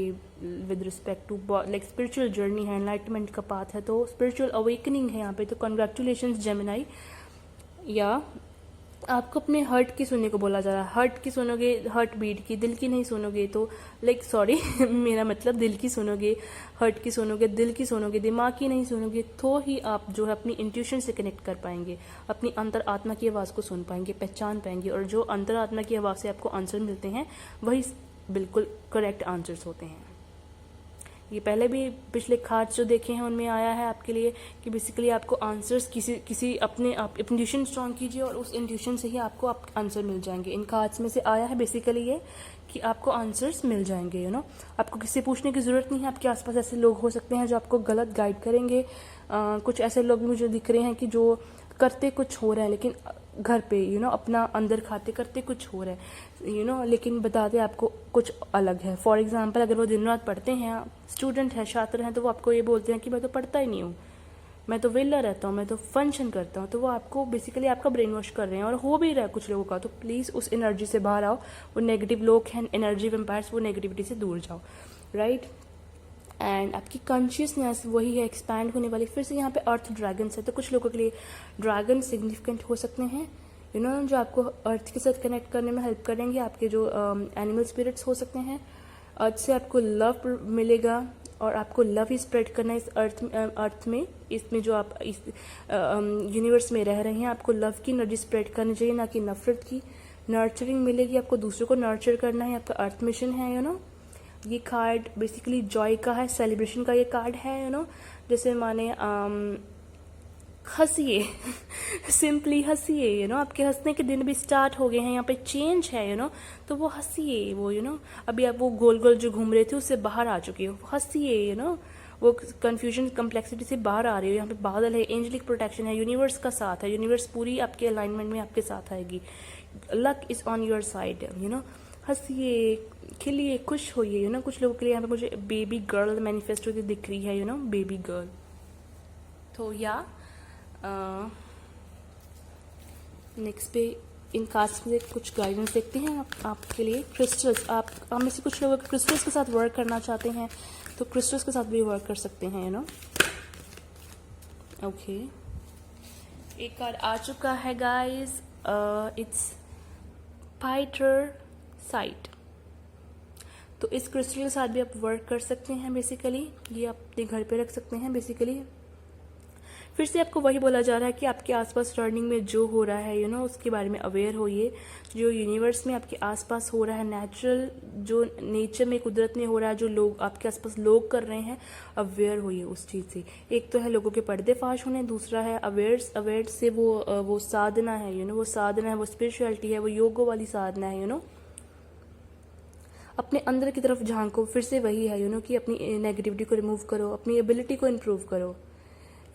with respect to like spiritual journey है, एनलाइटमेंट का पाथ है, तो स्पिरिचुअल अवेकनिंग है यहाँ पे। तो कॉन्ग्रेचुलेशंस जेमिनाई। या आपको अपने हर्ट की सुनने को बोला जा रहा है, हर्ट की सुनोगे, हर्ट बीट की, दिल की नहीं सुनोगे तो लाइक सॉरी मेरा मतलब दिल की सुनोगे, हर्ट की सुनोगे, दिल की सुनोगे, दिमाग की नहीं सुनोगे, तो ही आप जो है अपनी इंट्यूशन से कनेक्ट कर पाएंगे, अपनी अंतर आत्मा की आवाज़ को सुन पाएंगे, पहचान पाएंगे, और जो अंतर आत्मा की आवाज़ से आपको आंसर मिलते हैं वही बिल्कुल करेक्ट आंसर्स होते हैं। ये पहले भी पिछले कार्ड्स जो देखे हैं उनमें आया है आपके लिए कि बेसिकली आपको आंसर्स किसी अपने आप इंट्यूशन स्ट्रॉन्ग कीजिए और उस इंट्यूशन से ही आपको आंसर मिल जाएंगे। इन कार्ड्स में से आया है बेसिकली ये कि आपको आंसर्स मिल जाएंगे आपको किसी पूछने की ज़रूरत नहीं है। आपके आसपास ऐसे लोग हो सकते हैं जो आपको गलत गाइड करेंगे। कुछ ऐसे लोग भी मुझे दिख रहे हैं कि जो करते कुछ हो रहा है लेकिन घर पे अपना अंदर खाते करते कुछ हो रहा है लेकिन बताते आपको कुछ अलग है। फॉर एग्जांपल अगर वो दिन रात पढ़ते हैं, स्टूडेंट है, छात्र हैं, तो वो आपको ये बोलते हैं कि मैं तो पढ़ता ही नहीं हूँ, मैं तो वेला रहता हूँ, मैं तो फंक्शन करता हूँ। तो वो आपको बेसिकली आपका ब्रेन वॉश कर रहे हैं और हो भी रहा है कुछ लोगों का। तो प्लीज़ उस एनर्जी से बाहर आओ। वो नेगेटिव लोग हैं, एनर्जी वेम्पायर्स, वो नेगेटिविटी से दूर जाओ, राइट। एंड आपकी कॉन्शियसनेस वही है एक्सपैंड होने वाली। फिर से यहाँ पे अर्थ ड्रैगन्स है, तो कुछ लोगों के लिए ड्रैगन सिग्निफिकेंट हो सकते हैं जो आपको अर्थ के साथ कनेक्ट करने में हेल्प करेंगे। आपके जो एनिमल स्पिरिट्स हो सकते हैं, अर्थ से आपको लव मिलेगा और आपको लव ही स्प्रेड करना है इस अर्थ में, इसमें जो आप इस यूनिवर्स में रह रहे हैं। आपको लव की एनर्जी स्प्रेड करनी चाहिए, ना कि नफरत की। नर्चरिंग मिलेगी, आपको दूसरों को नर्चर करना है, आपका अर्थ मिशन है ये कार्ड बेसिकली जॉय का है, सेलिब्रेशन का ये कार्ड है जैसे माने हंसिए सिंपली हंसिए आपके हंसने के दिन भी स्टार्ट हो गए हैं। यहाँ पे चेंज है तो वो हंसिए, वो अभी आप वो गोल गोल जो घूम रहे थे उससे बाहर आ चुके हो, हंसिए वो कंफ्यूजन कम्प्लेक्सिटी से बाहर आ रही हो। यहाँ पे बादल है, एंजलिक प्रोटेक्शन है, यूनिवर्स का साथ है, यूनिवर्स पूरी आपके अलाइनमेंट में आपके साथ आएगी। Luck is on your side हंसिए, खिलिए, खुश होइए कुछ लोगों के लिए यहाँ पे मुझे बेबी गर्ल मैनिफेस्ट होती दिख रही है बेबी गर्ल। तो या नेक्स्ट पे इन कार्ड्स में कुछ गाइडेंस देखते हैं आपके लिए। क्रिस्टल्स, आप में से कुछ लोग क्रिस्टल्स के साथ वर्क करना चाहते हैं तो क्रिस्टल्स के साथ भी वर्क कर सकते हैं ओके। एक कार्ड आ चुका है गाइस, इट्स फाइटर साइट। तो इस क्रिस्टल के साथ भी आप वर्क कर सकते हैं बेसिकली, ये आप अपने घर पे रख सकते हैं बेसिकली। फिर से आपको वही बोला जा रहा है कि आपके आसपास सराउंडिंग में जो हो रहा है उसके बारे में अवेयर होइए। जो यूनिवर्स में आपके आसपास हो रहा है, नेचुरल जो नेचर में कुदरत में हो रहा है, जो लोग आपके आसपास लोग कर रहे हैं, अवेयर होइए उस चीज़ से। एक तो है लोगों के पर्दे फाश होने, दूसरा है अवेयर से वो साधना है वो साधना है, वो स्पिरिचुअलिटी है, वो योगो वाली साधना है अपने अंदर की तरफ झांको। फिर से वही है कि अपनी नेगेटिविटी को रिमूव करो, अपनी एबिलिटी को इम्प्रूव करो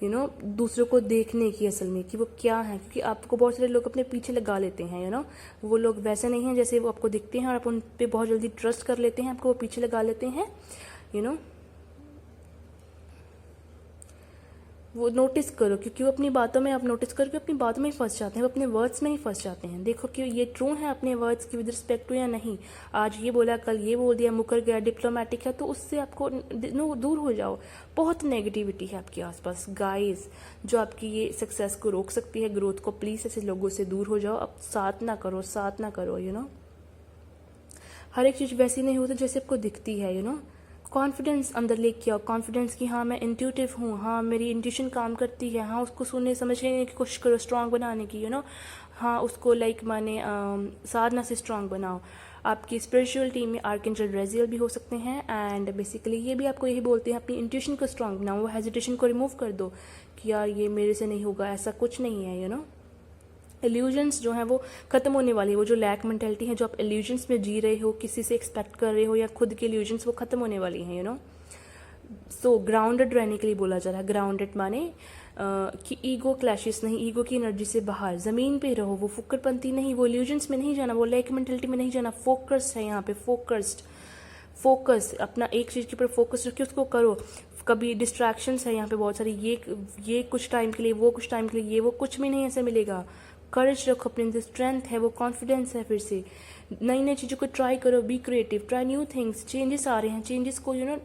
दूसरों को देखने की असल में कि वो क्या है। क्योंकि आपको बहुत सारे लोग अपने पीछे लगा लेते हैं वो लोग वैसे नहीं हैं जैसे वो आपको दिखते हैं और आप उन पे बहुत जल्दी ट्रस्ट कर लेते हैं, आपको वो पीछे लगा लेते हैं वो नोटिस करो, क्योंकि वो अपनी बातों में, आप नोटिस करके अपनी बातों में ही फंस जाते हैं, वो अपने वर्ड्स में ही फंस जाते हैं। देखो कि ये ट्रू है अपने वर्ड्स की विद रिस्पेक्ट टू या नहीं। आज ये बोला, कल ये बोल दिया, मुकर गया, डिप्लोमेटिक है, तो उससे आपको दूर हो जाओ। बहुत नेगेटिविटी है आपके आसपास गाइस, जो आपकी ये सक्सेस को रोक सकती है, ग्रोथ को। प्लीज़ ऐसे लोगों से दूर हो जाओ। अब साथ ना करो, साथ ना करो, यू नो। हर एक चीज़ वैसी नहीं होती जैसे आपको दिखती है, यू नो। कॉन्फिडेंस अंदर लेके आओ, कॉन्फिडेंस कि हाँ मैं इंट्यूटिव हूँ, हाँ मेरी इंट्यूशन काम करती है, हाँ उसको सुनने समझने की कोशिश करो, स्ट्रांग बनाने की, यू नो। हाँ उसको लाइक माने साधना से स्ट्रांग बनाओ। आपकी स्पिरिचुअल टीम में आर्कएंजल रेजियल भी हो सकते हैं, एंड बेसिकली ये भी आपको यही बोलते हैं अपनी इंट्यूशन को स्ट्रांग बनाओ। वो हेजिटेशन को रिमूव कर दो कि यार ये मेरे से नहीं होगा, ऐसा कुछ नहीं है, यू नो। इल्यूजन्स जो है वो खत्म होने वाली है। वो जो लैक मेंटेलिटी है, जो आप इल्यूजन्स में जी रहे हो, किसी से एक्सपेक्ट कर रहे हो, या खुद के इल्यूजन्स, वो खत्म होने वाली हैं, यू नो। सो ग्राउंडेड रहने के लिए बोला जा रहा है। ग्राउंडेड माने कि ईगो क्लैशेस नहीं, ईगो की एनर्जी से बाहर ज़मीन पे रहो। वो फुक्कड़पंती नहीं, वो इल्यूजन्स में नहीं जाना, वो लैक मेंटेलिटी में नहीं जाना। फोकस्ड है यहाँ पे, फोकस अपना एक चीज़ के ऊपर फोकस रखिए, उसको करो। कभी डिस्ट्रैक्शंस है यहाँ पे बहुत सारी, ये कुछ टाइम के लिए, वो कुछ टाइम के लिए, ये वो कुछ भी नहीं ऐसे मिलेगा। करेज रखो, अपने अंदर स्ट्रेंथ है, वो कॉन्फिडेंस है। फिर से नई नई चीज़ों को ट्राई करो, be creative, try new things. Changes आ रहे हैं, चेंजेस को यू नो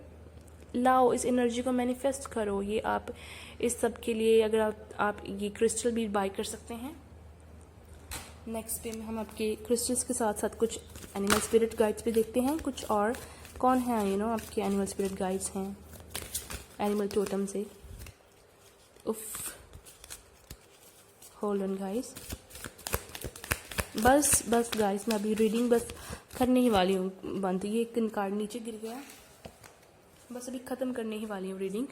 लाओ, इस एनर्जी को मैनिफेस्ट करो। ये आप इस सब के लिए अगर आप ये क्रिस्टल भी बाय कर सकते हैं। नेक्स्ट पे में हम आपके क्रिस्टल्स के साथ साथ कुछ एनिमल स्पिरिट गाइड्स भी देखते हैं। कुछ और कौन है यू नो आपके एनिमल स्पिरिट गाइड्स हैं एनिमल टोटम से। उफ, होल्ड ऑन गाइस, बस गाइस, मैं अभी रीडिंग बस करने ही वाली हूँ बंद। ये एक कार्ड नीचे गिर गया, बस अभी ख़त्म करने ही वाली हूँ रीडिंग।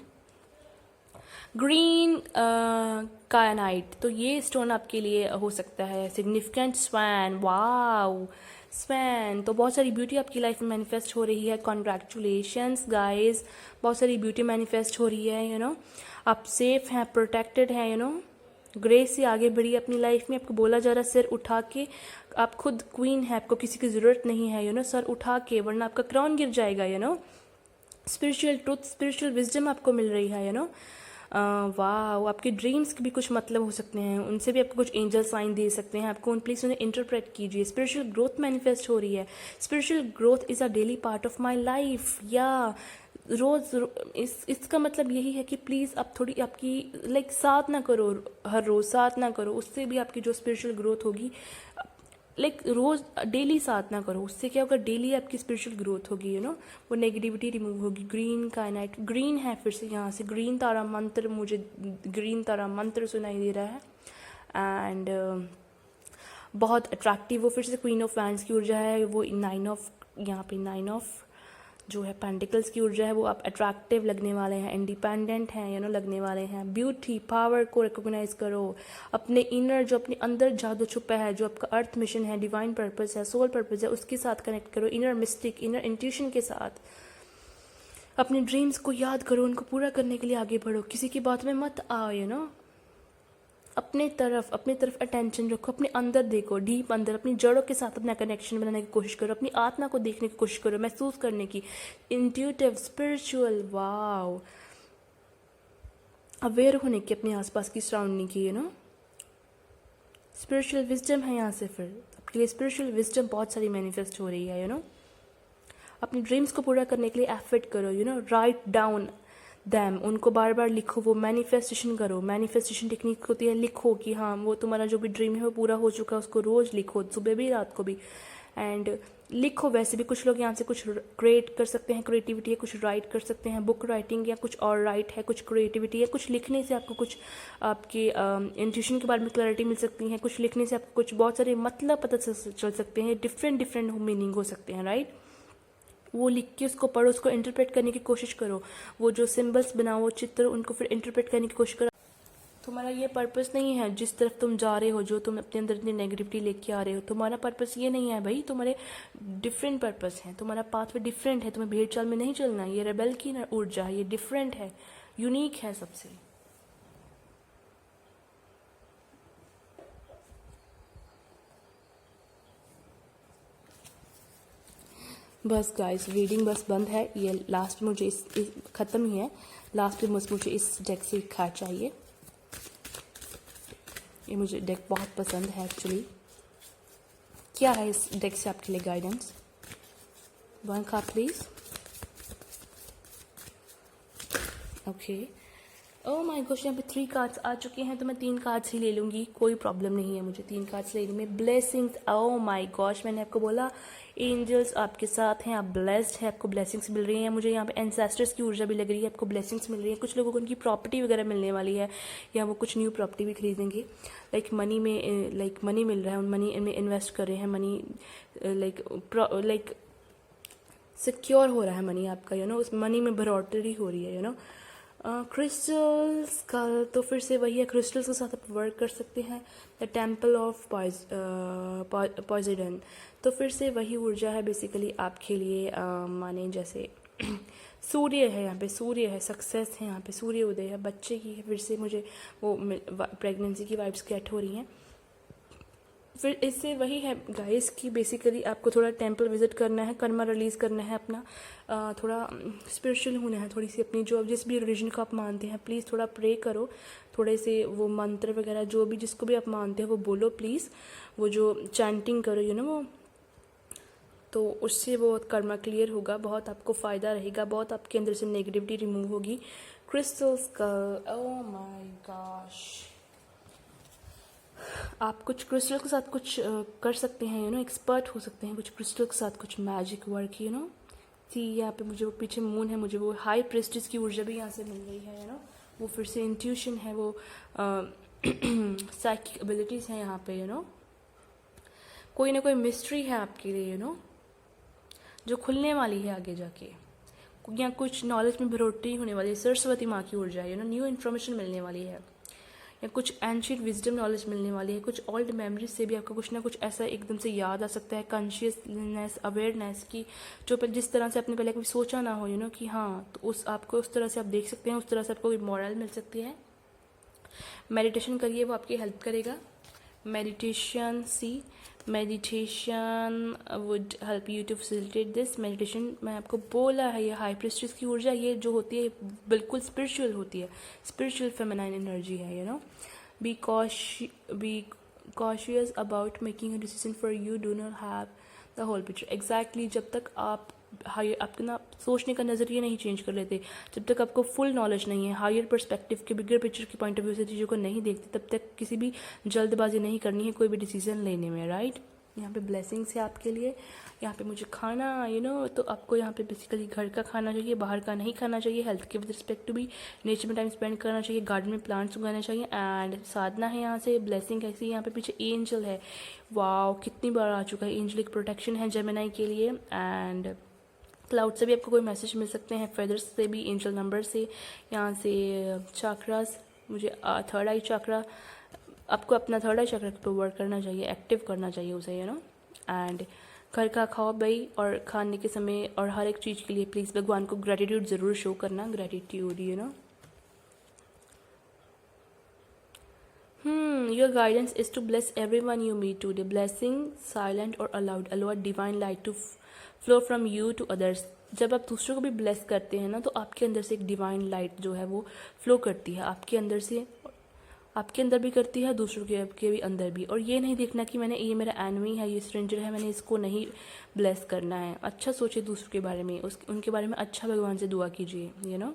ग्रीन कायनाइट, तो ये स्टोन आपके लिए हो सकता है सिग्निफिकेंट। स्वैन, वाओ स्वैन, तो बहुत सारी ब्यूटी आपकी लाइफ में मैनिफेस्ट हो रही है। कॉन्ग्रेचुलेशंस गाइस, बहुत सारी ब्यूटी मैनिफेस्ट हो रही है, यू नो। आप सेफ हैं, प्रोटेक्टेड हैं, यू नो। ग्रेस से आगे बढ़िए अपनी लाइफ में। आपको बोला जा रहा है सिर उठा के, आप खुद क्वीन है, आपको किसी की ज़रूरत नहीं है, यू नो। सर उठा के, वरना आपका क्राउन गिर जाएगा, you know. Spiritual truth, spiritual wisdom आपको मिल रही है, यू नो। वाह, आपके ड्रीम्स के भी कुछ मतलब हो सकते हैं, उनसे भी आपको कुछ एंजल साइन दे सकते हैं आपको। प्लीज़ उन्हें इंटरप्रेट कीजिए। स्पिरिचुअल ग्रोथ मैनिफेस्ट हो रही है। Spiritual growth is a daily part of my life. या रोज़ इसका मतलब यही है कि प्लीज़ आप थोड़ी आपकी लाइक साथ ना करो, हर रोज़ साथ ना करो, उससे भी आपकी जो स्पिरिचुअल ग्रोथ होगी, लाइक रोज डेली साथ ना करो, उससे क्या होगा, डेली आपकी स्पिरिचुअल ग्रोथ होगी, यू नो। वो नेगेटिविटी रिमूव होगी। ग्रीन कायनाइट, ग्रीन है फिर से यहाँ से, ग्रीन तारा मंत्र, मुझे ग्रीन तारा मंत्र सुनाई दे रहा है। एंड बहुत अट्रैक्टिव वो फिर से क्वीन ऑफ वैंड्स की ऊर्जा है। वो 9 ऑफ, यहाँ पे 9 ऑफ जो है पेंटिकल्स की ऊर्जा है। वो आप अट्रैक्टिव लगने वाले हैं, इंडिपेंडेंट हैं, यू नो, लगने वाले हैं। ब्यूटी, पावर को रिकॉग्नाइज करो। अपने इनर, जो अपने अंदर जादू छुपा है, जो आपका अर्थ मिशन है, डिवाइन पर्पस है, सोल पर्पस है, उसके साथ कनेक्ट करो। इनर मिस्टिक, इनर इंट्यूशन के साथ अपने ड्रीम्स को याद करो, उनको पूरा करने के लिए आगे बढ़ो। किसी की बात में मत आओ, यू नो। अपने तरफ अटेंशन रखो, अपने अंदर देखो, डीप अंदर अपनी जड़ों के साथ अपना कनेक्शन बनाने की कोशिश करो। अपनी आत्मा को देखने की कोशिश करो, महसूस करने की। इंट्यूटिव, स्पिरिचुअल, वाओ, अवेयर होने की अपने आसपास की सराउंडिंग की, यू नो। स्पिरिचुअल विजडम है यहाँ से। फिर आपके लिए स्पिरिचुअल विजडम बहुत सारी मैनिफेस्ट हो रही है, यू नो। अपनी ड्रीम्स को पूरा करने के लिए एफर्ट करो, you know. Write down them, उनको बार बार लिखो, वो मैनिफेस्टेशन करो। मैनिफेस्टेशन टेक्निक होती है, लिखो कि हाँ वो तुम्हारा जो भी ड्रीम है वो पूरा हो चुका है, उसको रोज़ लिखो, सुबह भी रात को भी। एंड लिखो। वैसे भी कुछ लोग यहाँ से कुछ क्रिएट कर सकते हैं, क्रिएटिविटी है, कुछ राइट कर सकते हैं, बुक राइटिंग या कुछ और राइट है, कुछ क्रिएटिविटी है। कुछ लिखने से आपको कुछ आपके इंट्यूशन के बारे में क्लैरिटी मिल सकती है। कुछ लिखने से आपको कुछ बहुत सारे मतलब पता चल सकते हैं, डिफरेंट मीनिंग हो सकते हैं, राइट। वो लिख के उसको पढ़ो, उसको इंटरप्रेट करने की कोशिश करो। वो जो सिंबल्स बनाओ, चित्र, उनको फिर इंटरप्रेट करने की कोशिश करो। तुम्हारा ये पर्पस नहीं है जिस तरफ तुम जा रहे हो, जो तुम अपने अंदर इतनी नेगेटिविटी लेके आ रहे हो, तुम्हारा पर्पस ये नहीं है भाई। तुम्हारे डिफरेंट पर्पस है, तुम्हारा पाथवे डिफरेंट है। तुम्हें भेड़ चाल में नहीं चलना। ये रेबेल की ऊर्जा है, ये डिफरेंट है, यूनिक है सबसे। बस गाइस रीडिंग बस बंद है। ये लास्ट में मुझे इस ख़त्म ही है। लास्ट में बस मुझे इस डेक से एक कार्ड चाहिए। ये मुझे डेक बहुत पसंद है एक्चुअली। क्या है इस डेक से आपके लिए guidance? One card please. Okay, oh my God, यहाँ पे 3 कार्ड्स आ चुके हैं, तो मैं 3 कार्ड्स ही ले लूँगी, कोई प्रॉब्लम नहीं है मुझे 3 कार्ड्स लेने में। ब्लेसिंग्स, ओह माय गॉश, मैंने आपको बोला एंजल्स आपके साथ हैं, आप ब्लेस्ड हैं, आपको ब्लेसिंग्स मिल रही हैं। मुझे यहाँ पे एंसेस्टर्स की ऊर्जा भी लग रही है, आपको ब्लेसिंग्स मिल रही है। कुछ लोगों को उनकी प्रॉपर्टी वगैरह मिलने वाली है, या वो कुछ न्यू प्रॉपर्टी भी खरीदेंगे। लाइक मनी में, लाइक मनी मिल रहा है, उन मनी में इन्वेस्ट कर रहे हैं। मनी लाइक सिक्योर हो रहा है मनी आपका, यू नो, उस मनी में बढ़ोतरी हो रही है, यू नो। क्रिस्टल्स का तो फिर से वही है, क्रिस्टल्स के साथ आप वर्क कर सकते हैं। द टेम्पल ऑफ पॉजिडन, तो फिर से वही ऊर्जा है बेसिकली आपके लिए। माने जैसे सूर्य है, यहाँ पे सूर्य है, सक्सेस है, यहाँ पे सूर्य उदय है, बच्चे की है। फिर से मुझे वो प्रेगनेंसी की वाइब्स गेट हो रही हैं। फिर इससे वही है गाइस कि बेसिकली आपको थोड़ा टेंपल विजिट करना है, कर्मा रिलीज़ करना है अपना, थोड़ा स्पिरिचुअल होना है, थोड़ी सी अपनी जो जिस भी रिलीजन को आप मानते हैं प्लीज़ थोड़ा प्रे करो, थोड़े से वो मंत्र वगैरह जो भी जिसको भी आप मानते हैं वो बोलो प्लीज़, वो जो चैंटिंग करो, यू नो, वो तो उससे बहुत कर्मा क्लियर होगा, बहुत आपको फ़ायदा रहेगा, बहुत आपके अंदर से नेगेटिविटी रिमूव होगी। क्रिस्टल्स का, ओह माय गॉश, आप कुछ क्रिस्टल के साथ कुछ कर सकते हैं, यू नो, एक्सपर्ट हो सकते हैं कुछ क्रिस्टल के साथ, कुछ मैजिक वर्क, यू नो। सी यहाँ पे मुझे वो पीछे मून है, मुझे वो हाई प्रेस्टिज की ऊर्जा भी यहाँ से मिल रही है, यू नो। वो फिर से इंट्यूशन है, वो साइकिक एबिलिटीज़ हैं यहाँ पे, यू नो। कोई ना कोई मिस्ट्री है आपके लिए, यू नो, जो खुलने वाली है आगे जाके, या कुछ नॉलेज में बढ़ोतरी होने वाली है। सरस्वती माँ की ऊर्जा है, यू नो, न्यू इन्फॉर्मेशन मिलने वाली है, या कुछ एंशियंट विजडम नॉलेज मिलने वाली है। कुछ ओल्ड मेमोरीज से भी आपको कुछ ना कुछ ऐसा एकदम से याद आ सकता है। कॉन्शियसनेस, अवेयरनेस की, जो जिस तरह से आपने पहले कभी सोचा ना हो, यू नो, कि हाँ, तो उस आपको उस तरह से आप देख सकते हैं, उस तरह से आपको कोई मॉरल मिल सकती है। मेडिटेशन करिए, वो आपकी हेल्प करेगा। Meditation, see meditation would help you to facilitate this meditation. मैं आपको बोला है, ये हाई प्रेस्टिज की ऊर्जा, ये जो होती है बिल्कुल स्पिरिचुअल होती है, स्पिरिचुअल फेमिनाइन एनर्जी है, you know. Be cautious about making a decision, for you do not have the whole picture. Exactly, जब तक आप आपके ना सोचने का नज़रिया नहीं चेंज कर लेते, जब तक आपको फुल नॉलेज नहीं है, हायर पर्सपेक्टिव के, बिगर पिक्चर के पॉइंट ऑफ व्यू से चीज़ों को नहीं देखते, तब तक किसी भी जल्दबाजी नहीं करनी है कोई भी डिसीजन लेने में, राइट। यहाँ पे ब्लेसिंग्स है आपके लिए। यहाँ पे मुझे खाना, यू नो, तो आपको यहाँ पे बेसिकली घर का खाना चाहिए, बाहर का नहीं खाना चाहिए। हेल्थ के विद रिस्पेक्ट टू भी नेचर में टाइम स्पेंड करना चाहिए, गार्डन में प्लांट्स उगाना चाहिए। एंड साधना है यहाँ से, ब्लेसिंग ऐसी। यहाँ पे पीछे एंजल है, वाओ कितनी बार आ चुका है। एंजलिक प्रोटेक्शन है जेमिनी के लिए। एंड क्लाउड से भी आपको कोई मैसेज मिल सकते हैं, फेदर्स से भी, एंजल नंबर से, यहाँ से चाक्रास, मुझे थर्ड आई चक्रा, आपको अपना थर्ड आई चक्र पर वर्क करना चाहिए, एक्टिव करना चाहिए उसे, यू नो। एंड घर का खाओ भाई, और खाने के समय और हर एक चीज़ के लिए प्लीज़ भगवान को ग्रेटिट्यूड ज़रूर शो करना, gratitude, you know. Your guidance is to bless everyone you meet today. Blessing, silent or aloud, allow divine light to flow from you to others. जब आप दूसरों को भी ब्लेस करते हैं ना, तो आपके अंदर से एक डिवाइन लाइट जो है वो फ्लो करती है आपके अंदर से, आपके अंदर भी करती है, दूसरों के भी अंदर भी। और ये नहीं देखना कि मैंने, ये मेरा एनिमी है, ये स्ट्रेंजर है, मैंने इसको नहीं ब्लेस करना है। अच्छा सोचिए दूसरों के बारे में, उनके बारे में अच्छा भगवान से दुआ कीजिए, you know.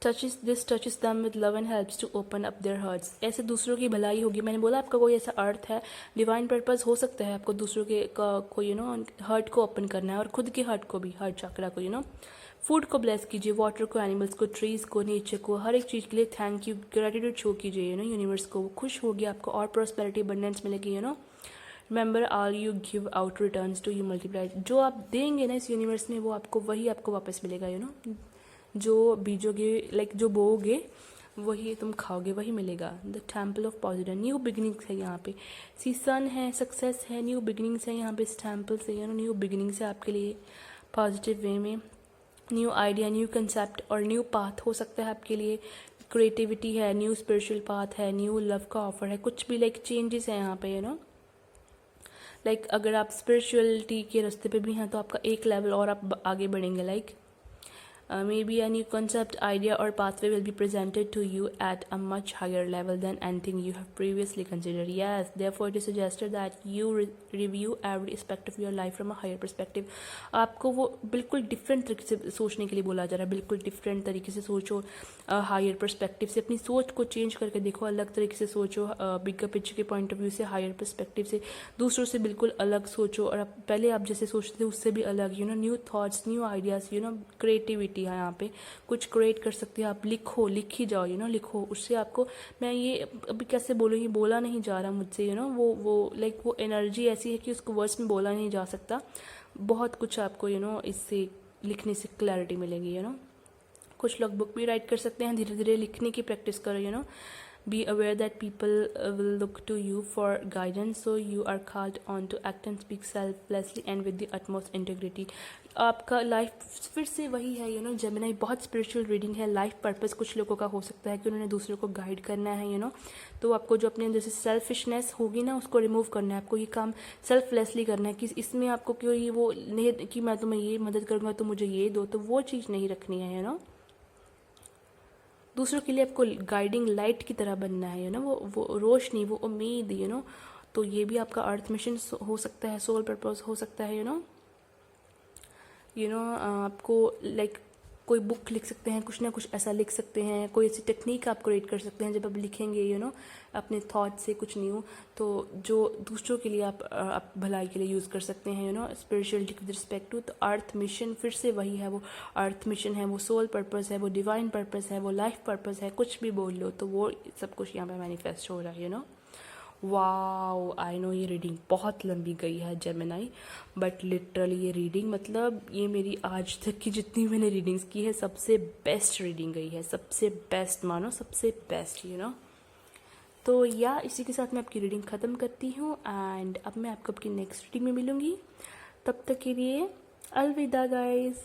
This touches them with love and helps to open up their hearts. ऐसे दूसरों की भलाई होगी। मैंने बोला आपका कोई ऐसा अर्थ है, डिवाइन पर्पस हो सकता है आपको दूसरों के को, यू नो, हार्ट को ओपन करना है, और खुद के हार्ट को भी, हार्ट चक्रा को, यू नो। फूड को ब्लेस कीजिए, वाटर को, एनिमल्स को, ट्रीज़ को, नेचर को, हर एक चीज़ के लिए थैंक यू, ग्रेटिट्यूड शो कीजिए, यू नो। यूनिवर्स को खुश होगी, आपको और प्रॉस्पेरिटी, अबंडेंस मिलेगी, you know. Remember all you give out returns to you multiply. जो आप देंगे ना इस यूनिवर्स में, वो आपको वही आपको वापस मिलेगा, यू नो। जो बीजोगे, लाइक जो बोओगे वही तुम खाओगे, वही मिलेगा। The temple of positive, new beginnings है यहाँ पे। सी सन है, सक्सेस है, न्यू बिगिनिंग्स है यहाँ पे इस टेम्पल से, यू नो। न्यू बिगिनिंग्स है आपके लिए पॉजिटिव वे में, न्यू आइडिया, न्यू कंसेप्ट और न्यू पाथ हो सकता है आपके लिए। क्रिएटिविटी है, न्यू स्पिरिचुअल पाथ है, न्यू लव का ऑफर है, कुछ भी लाइक चेंजेस है यहाँ पे, यू नो। लाइक अगर आप स्पिरिचुअलिटी के रास्ते पे भी हैं तो आपका एक लेवल और आप आगे बढ़ेंगे. Like maybe a new concept, idea, or pathway will be presented to you at a much higher level than anything you have previously considered. Yes, therefore it is suggested that you review every aspect of your life from a higher perspective. आपको वो बिल्कुल different तरीके से सोचने के लिए बोला जा रहा है. बिल्कुल डिफरेंट तरीके से सोचो, हायर पर्सपेक्टिव से अपनी सोच को चेंज करके देखो, अलग तरीके से सोचो, बिगर पिक्चर के पॉइंट ऑफ व्यू से, हायर पर्सपेक्टिव से, दूसरों से बिल्कुल अलग सोचो, और पहले आप जैसे सोचते थे उससे भी अलग. New thoughts, new ideas, creativity है यहाँ पे. कुछ क्रिएट कर सकते हैं आप. लिखो, लिखी जाओ, लिखो. उससे आपको, मैं ये अभी कैसे बोलूँ, ये बोला नहीं जा रहा मुझसे. वो लाइक वो एनर्जी ऐसी है कि उसको वर्ड्स में बोला नहीं जा सकता. बहुत कुछ आपको इससे लिखने से क्लैरिटी मिलेगी. कुछ लोग बुक भी राइट कर सकते हैं. धीरे धीरे लिखने की प्रैक्टिस करो. Be aware that people will look to you for guidance, so you are called on to act and speak selflessly and with the utmost integrity. आपका लाइफ फिर से वही है. जेमिनी बहुत स्पिरिचुअल रीडिंग है. लाइफ पर्पस कुछ लोगों का हो सकता है कि उन्होंने दूसरों को गाइड करना है. तो आपको जो अपने अंदर से सेल्फिशनेस होगी ना, उसको रिमूव करना है. आपको ये काम सेल्फलेसली करना है कि इसमें आपको कोई वो नहीं कि मैं तुम्हें ये मदद करूँगा तो मुझे ये दो, तो वो चीज़ नहीं रखनी है. दूसरों के लिए आपको गाइडिंग लाइट की तरह बनना है. वो रोशनी, वो उम्मीद. तो ये भी आपका अर्थ मिशन हो सकता है, सोल पर्पस हो सकता है. आपको लाइक कोई बुक लिख सकते हैं, कुछ ना कुछ ऐसा लिख सकते हैं. कोई ऐसी टेक्निक आप क्रिएट कर सकते हैं जब आप लिखेंगे अपने थॉट से कुछ न्यू, तो जो दूसरों के लिए आप भलाई के लिए यूज़ कर सकते हैं. Spirituality with respect to. तो अर्थ मिशन फिर से वही है. वो अर्थ मिशन है, वो सोल पर्पस है, वो डिवाइन पर्पस है, वो लाइफ पर्पस है. कुछ भी बोल लो, तो वो सब कुछ यहाँ पे मैनिफेस्ट हो रहा है. वाओ, आई नो ये रीडिंग बहुत लंबी गई है जेमिनी, बट लिटरली ये रीडिंग मतलब ये मेरी आज तक की जितनी मैंने रीडिंग्स की है सबसे बेस्ट रीडिंग गई है. सबसे बेस्ट मानो, सबसे बेस्ट. तो या इसी के साथ मैं आपकी रीडिंग ख़त्म करती हूँ. एंड अब मैं आपको आपकी नेक्स्ट रीडिंग में मिलूँगी. तब तक के लिए अलविदा गाइज.